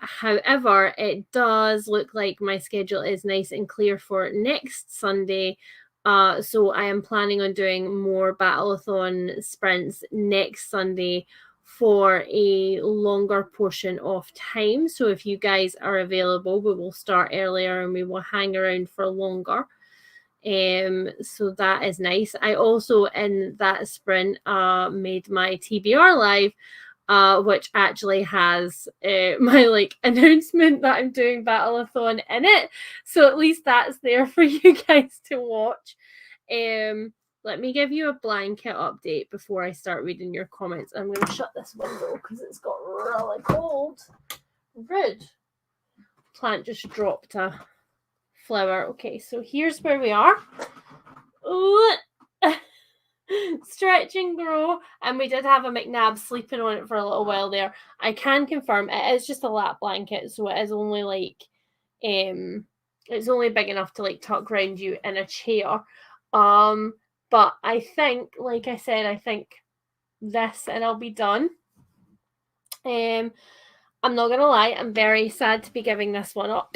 However, it does look like my schedule is nice and clear for next Sunday. So I am planning on doing more Battleathon sprints next Sunday for a longer portion of time. So if you guys are available, we will start earlier and we will hang around for longer. So that is nice. I also in that sprint made my TBR live, which actually has my like announcement that I'm doing Battleathon in it. So at least that's there for you guys to watch. Let me give you a blanket update before I start reading your comments. I'm going to shut this window because it's got really cold. Rude. Plant just dropped a flower. Okay, so here's where we are. Stretch and grow, and we did have a McNabb sleeping on it for a little while there. I can confirm it is just a lap blanket, so it is only like it's only big enough to like tuck around you in a chair. But I think, like I said, I think this and I'll be done. I'm not gonna lie, I'm very sad to be giving this one up.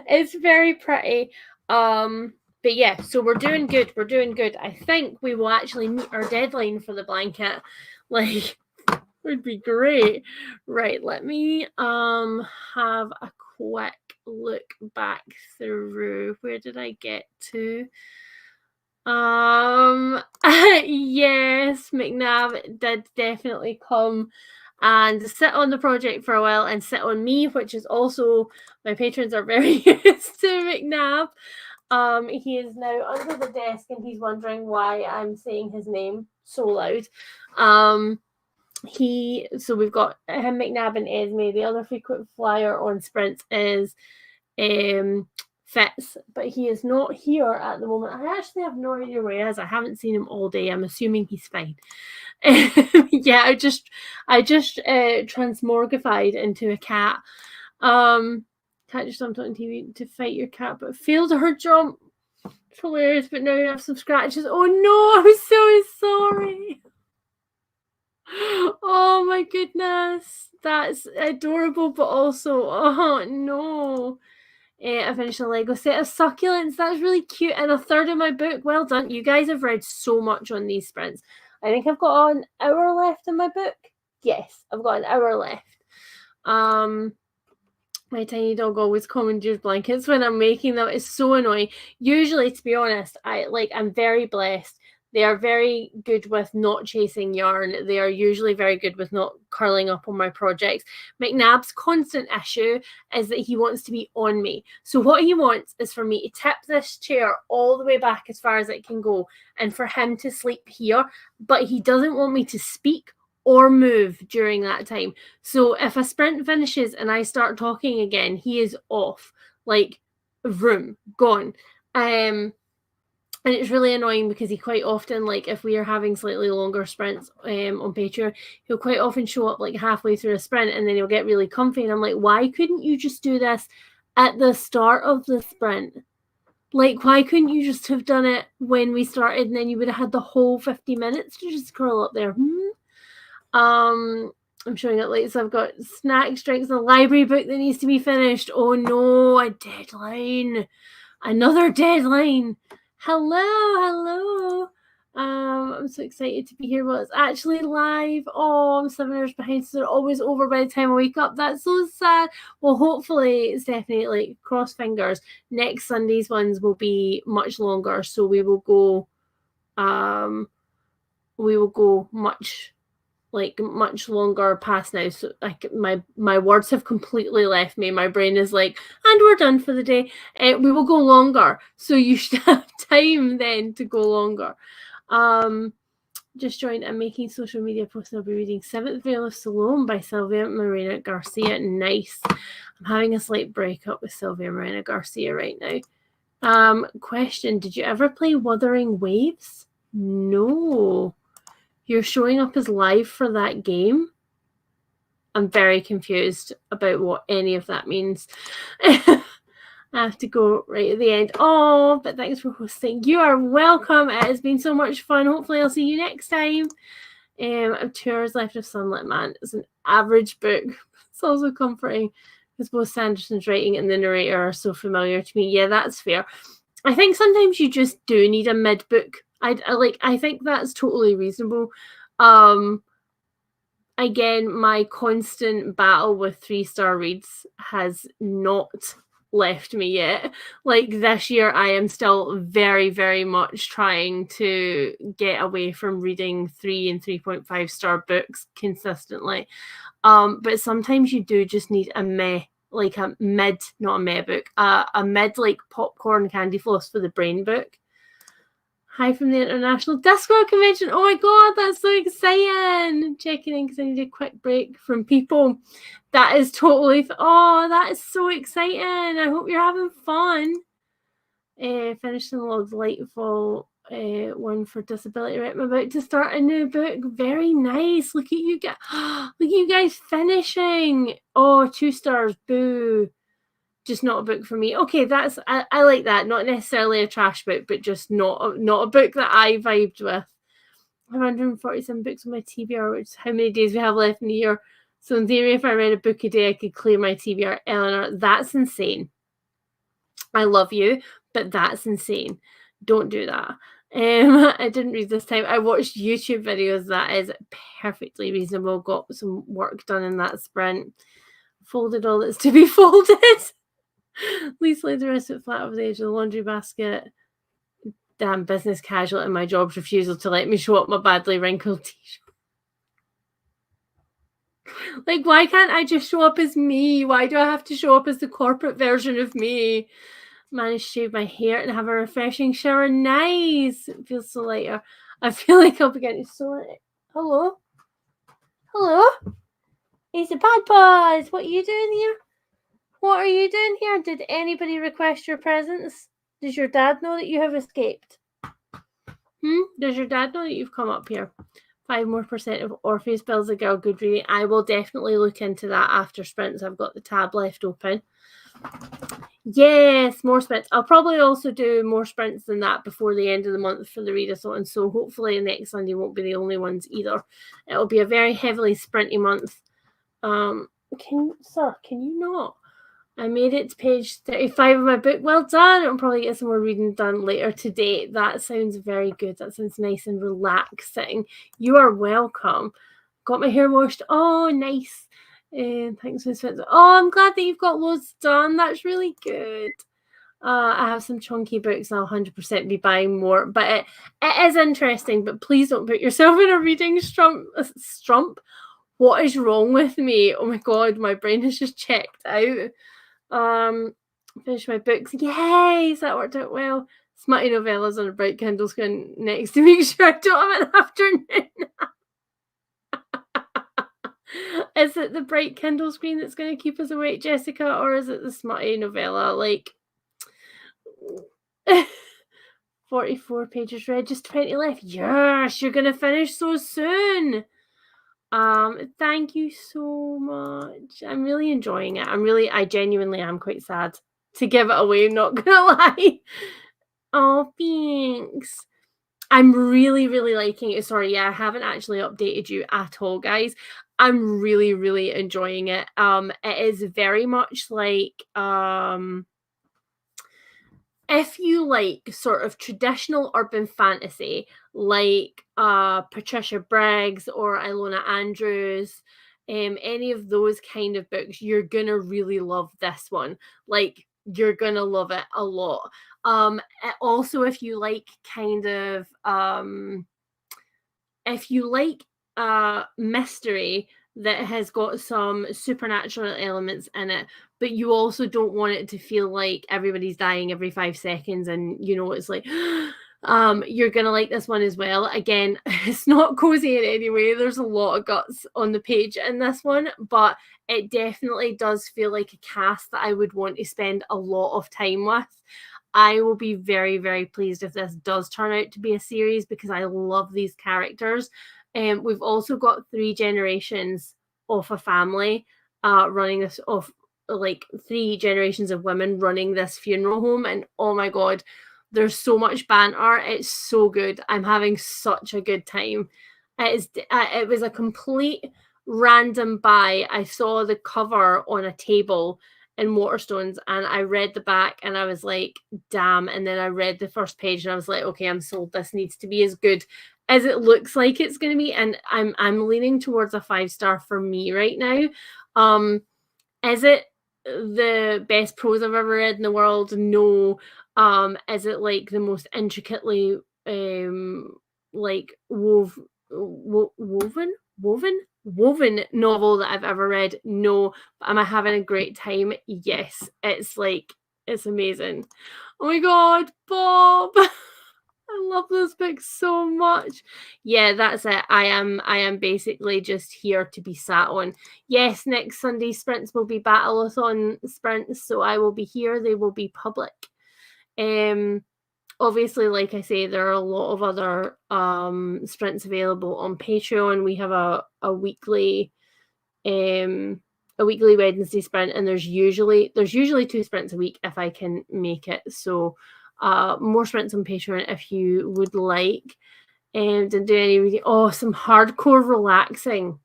It's very pretty. But yeah, so we're doing good. We're doing good. I think we will actually meet our deadline for the blanket. Like, would be great. Right, let me have a quick look back through. Where did I get to? Yes, McNabb did definitely come and sit on the project for a while and sit on me, which is also, my patrons are very used to McNabb. He is now under the desk and he's wondering why I'm saying his name so loud. So we've got him, McNabb, and Esme. The other frequent flyer on sprints is Fitz, but he is not here at the moment. I actually have no idea where he is. I haven't seen him all day. I'm assuming he's fine. Yeah, I just transmorgified into a cat. Cat just jumped on TV to fight your cat, but failed her jump. It's hilarious, but now you have some scratches. Oh no, I'm so sorry. Oh my goodness, that's adorable, but also, oh no. I finished a Lego set of succulents. That's really cute. And a third of my book. Well done. You guys have read so much on these sprints. I think I've got an hour left in my book. Yes, I've got an hour left. My tiny dog always commandeers blankets when I'm making them. It's so annoying. Usually, to be honest, I'm very blessed. They are very good with not chasing yarn. They are usually very good with not curling up on my projects. McNabb's constant issue is that he wants to be on me. So what he wants is for me to tip this chair all the way back as far as it can go and for him to sleep here. But he doesn't want me to speak or move during that time. So if a sprint finishes and I start talking again, he is off. Like, vroom, gone. And it's really annoying because he quite often, like, if we are having slightly longer sprints on Patreon, he'll quite often show up like halfway through a sprint and then he'll get really comfy. And I'm like, why couldn't you just do this at the start of the sprint? Like, why couldn't you just have done it when we started and then you would have had the whole 50 minutes to just curl up there? I'm showing it late, so I've got snack strikes and a library book that needs to be finished. Oh no, a deadline. Another deadline. Hello. I'm so excited to be here. Well, it's actually live. Oh, I'm 7 hours behind, so they're always over by the time I wake up. That's so sad. Well, hopefully, Stephanie, like, cross fingers, next Sunday's ones will be much longer, so we will go much longer past now. So like my words have completely left me. My brain is like, and we're done for the day. We will go longer, so you should have time then to go longer. just joined. I'm making social media posts and I'll be reading Seventh Veil of Salome by Sylvia Morena Garcia. Nice. I'm having a slight breakup with Sylvia Morena Garcia right now. Question, did you ever play Wuthering Waves? No. You're showing up as live for that game? I'm very confused about what any of that means. I have to go right at the end. Oh, but thanks for hosting. You are welcome. It has been so much fun. Hopefully I'll see you next time. I have 2 hours left of Sunlit Man. It's an average book. It's also comforting because both Sanderson's writing and the narrator are so familiar to me. Yeah, that's fair. I think sometimes you just do need a mid book. I think that's totally reasonable. Again, my constant battle with 3-star reads has not left me yet. Like this year, I am still very, very much trying to get away from reading 3 and 3.5 star books consistently. But sometimes you do just need a like a mid, not a meh book, a mid like popcorn candy floss for the brain book. Hi from the International Discord Convention. Oh my god, that's so exciting. Checking in because I need a quick break from people. That is totally... Oh, that is so exciting. I hope you're having fun. Finishing the delightful one for disability. Right, I'm about to start a new book. Very nice. Look at you guys. Look at you guys finishing. Oh, 2 stars. Boo. Just not a book for me. Okay, that's I like that. Not necessarily a trash book, but just not a book that I vibed with. 147 books on my TBR, which is how many days we have left in the year. So in theory, if I read a book a day, I could clear my TBR. Eleanor, that's insane. I love you, but that's insane. Don't do that. I didn't read this time. I watched YouTube videos. That is perfectly reasonable. Got some work done in that sprint. Folded all that's to be folded. Lisa laid the rest of it flat over the edge of the laundry basket. Damn business casual and my job's refusal to let me show up my badly wrinkled t-shirt. Like, why can't I just show up as me? Why do I have to show up as the corporate version of me? Managed to shave my hair and have a refreshing shower. Nice. It feels so lighter. I feel like I'll be getting so... Hello? Hello? It's a bad buzz. What are you doing here? What are you doing here? Did anybody request your presence? Does your dad know that you have escaped? Does your dad know that you've come up here? 5% more of Orpheus Builds a Girl good reading. I will definitely look into that after sprints. I've got the tab left open. Yes, more sprints. I'll probably also do more sprints than that before the end of the month for the readathon. So hopefully next Sunday won't be the only ones either. It'll be a very heavily sprinty month. Can you not? I made it to page 35 of my book. Well done. I'll probably get some more reading done later today. That sounds very good. That sounds nice and relaxing. You are welcome. Got my hair washed. Oh, nice. Thanks for this. Oh, I'm glad that you've got loads done. That's really good. I have some chunky books and I'll 100% be buying more. But it is interesting. But please don't put yourself in a reading strump. What is wrong with me? Oh my god, my brain has just checked out. Finish my books. Yay! That worked out well. Smutty novellas on a bright Kindle screen next to make sure I don't have an afternoon. Is it the bright Kindle screen that's going to keep us awake, Jessica, or is it the smutty novella? Like 44 pages read, just 20 left. Yes, you're going to finish so soon. Thank you so much. I'm really enjoying it. I genuinely am quite sad to give it away, not gonna lie. Oh, thanks. I'm really, really liking it. Sorry, yeah, I haven't actually updated you at all, guys. I'm really, really enjoying it. It is very much like, if you like sort of traditional urban fantasy, like Patricia Briggs or Ilona Andrews, any of those kind of books, you're gonna really love this one. Like, you're gonna love it a lot. Also, if you like kind of if you like mystery that has got some supernatural elements in it, but you also don't want it to feel like everybody's dying every 5 seconds and, you know, it's like, You're gonna like this one as well. Again, it's not cozy in any way. There's a lot of guts on the page in this one, but it definitely does feel like a cast that I would want to spend a lot of time with. I will be very, very pleased if this does turn out to be a series because I love these characters. We've also got 3 generations of a family running this, of like 3 generations of women running this funeral home, and oh my god, there's so much banter. It's so good. I'm having such a good time. It was a complete random buy. I saw the cover on a table in Waterstones and I read the back and I was like, damn. And then I read the first page and I was like, okay, I'm sold. This needs to be as good as it looks like it's going to be. And I'm leaning towards a 5-star for me right now. Is it the best prose I've ever read in the world? No. Is it like the most intricately like woven novel that I've ever read? No. But am I having a great time? Yes. It's amazing. Oh my god, Bob. I love this book so much. Yeah, that's it. I am basically just here to be sat on. Yes, next Sunday sprints will be Battleathon sprints, so I will be here. They will be public. Obviously, like I say, there are a lot of other sprints available on Patreon. We have a weekly Wednesday sprint, and there's usually 2 sprints a week if I can make it. So more sprints on Patreon if you would like. And do any reading. Oh, some hardcore relaxing.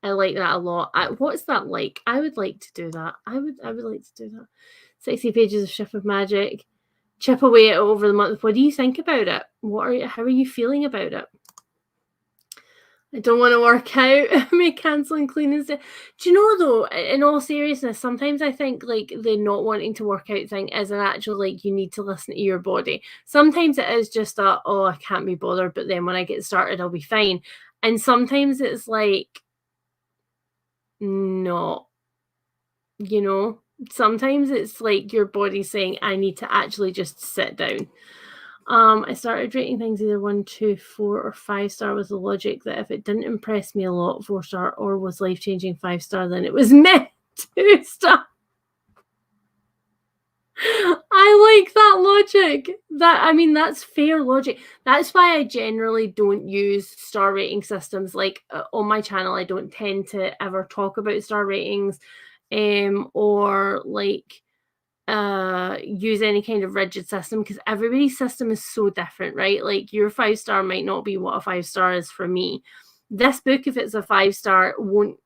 I like that a lot. What's that like? I would like to do that. I would like to do that. 60 pages of Ship of Magic. Chip away at it over the month. What do you think about it? How are you feeling about it? I don't want to work out. Me cancelling cleaning. Do you know though? In all seriousness, sometimes I think like the not wanting to work out thing is an actual like you need to listen to your body. Sometimes it is just a I can't be bothered, but then when I get started, I'll be fine. And sometimes it's like no, you know. Sometimes it's like your body saying I need to actually just sit down. I started rating things either 1, 2, 4, or 5-star with the logic that if it didn't impress me a lot, 4-star, or was life-changing 5-star, then it was meant 2-star. I like that logic. That's fair logic. That's why I generally don't use star rating systems. Like on my channel, I don't tend to ever talk about star ratings, or like use any kind of rigid system because everybody's system is so different, right? Like your 5-star might not be what a 5-star is for me. This book, if it's a 5-star, won't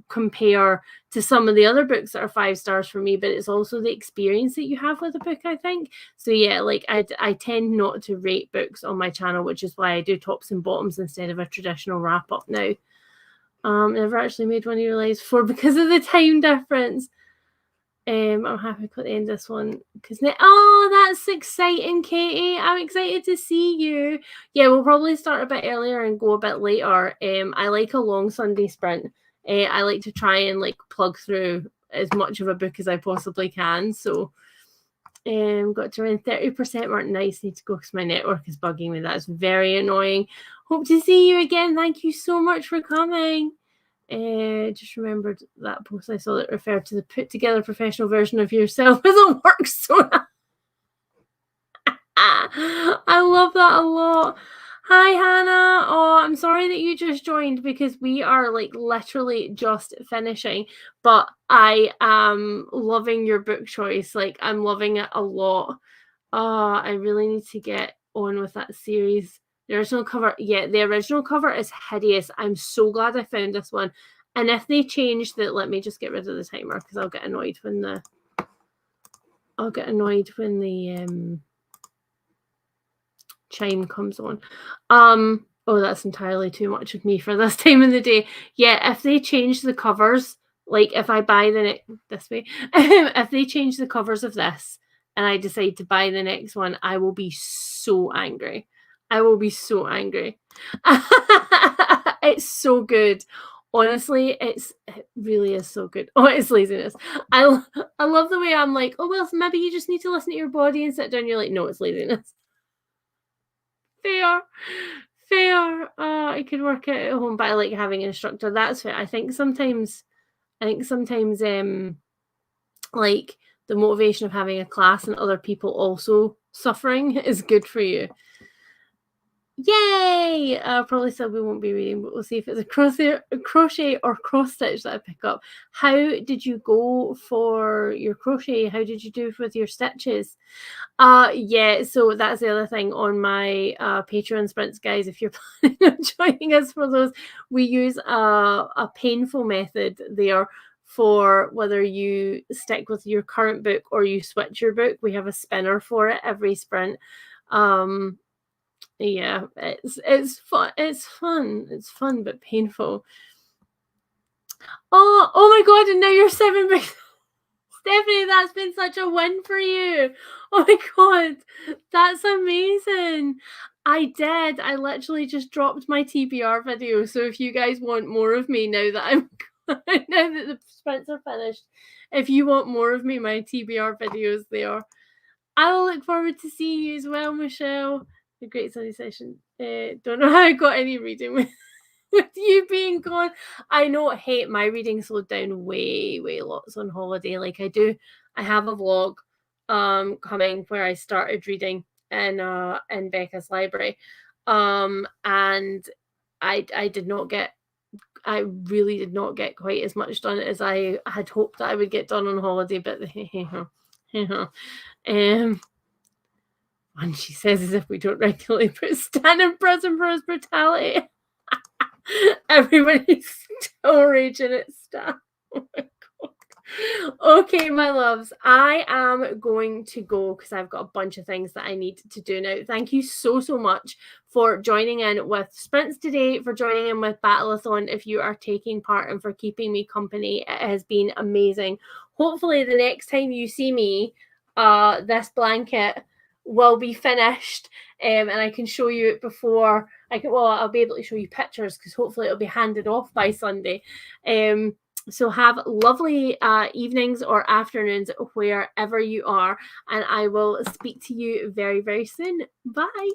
compare to some of the other books that are 5 stars for me, but it's also the experience that you have with a book, I think. So yeah, like I tend not to rate books on my channel, which is why I do tops and bottoms instead of a traditional wrap up now. Never actually made one of your lives before because of the time difference. I'm happy to end this one because that's exciting, Katie. I'm excited to see you. Yeah, we'll probably start a bit earlier and go a bit later. I like a long Sunday sprint. I like to try and like plug through as much of a book as I possibly can. So got to around 30% mark. Nice. Need to go because my network is bugging me. That's very annoying. Hope to see you again. Thank you so much for coming. Just remembered that post I saw that referred to the put together professional version of yourself as a work sona. I love that a lot. Hi, Hannah. Oh, I'm sorry that you just joined because we are like literally just finishing, but I am loving your book choice. Like, I'm loving it a lot. I really need to get on with that series. The original cover, the original cover is hideous. I'm so glad I found this one. And if they change that, let me just get rid of the timer because I'll get annoyed when the chime comes on. That's entirely too much of me for this time of the day. Yeah, if they change the covers, like if I buy this way, if they change the covers of this and I decide to buy the next one, I will be so angry. I will be so angry. It's so good. Honestly, it really is so good. Oh, it's laziness. I love the way I'm like, well, maybe you just need to listen to your body and sit down. You're like, no, it's laziness. Fair. Fair. I could work out at home, but I like having an instructor. That's fair. I think sometimes like the motivation of having a class and other people also suffering is good for you. Yay! Probably still we won't be reading, but we'll see if it's a crochet or cross stitch that I pick up. How did you go for your crochet? How did you do with your stitches? Yeah, so that's the other thing on my Patreon sprints, guys. If you're planning on joining us for those, we use a painful method there for whether you stick with your current book or you switch your book. We have a spinner for it every sprint. Yeah, it's fun. It's fun but painful. Oh my god! And now you're 7 books. Stephanie, that's been such a win for you. Oh my god, that's amazing. I did. I literally just dropped my TBR video. So if you guys want more of me now that I'm now that the sprints are finished, if you want more of me, my TBR videos there. I will look forward to seeing you as well, Michelle. A great study session. Don't know how I got any reading with you being gone. I know, hey, my reading slowed down way lots on holiday. Like I have a vlog coming where I started reading in Becca's library. And I really did not get quite as much done as I had hoped that I would get done on holiday, but and she says as if we don't regularly put Stan in prison for his brutality. Everybody's still raging at Stan. Oh my god. Okay, my loves, I am going to go because I've got a bunch of things that I need to do now. Thank you so much for joining in with sprints today, for joining in with Battleathon if you are taking part, and for keeping me company. It has been amazing. Hopefully the next time you see me, this blanket will be finished, and I can show you it before I'll be able to show you pictures because hopefully it'll be handed off by Sunday. So have lovely evenings or afternoons wherever you are, and I will speak to you very soon. Bye.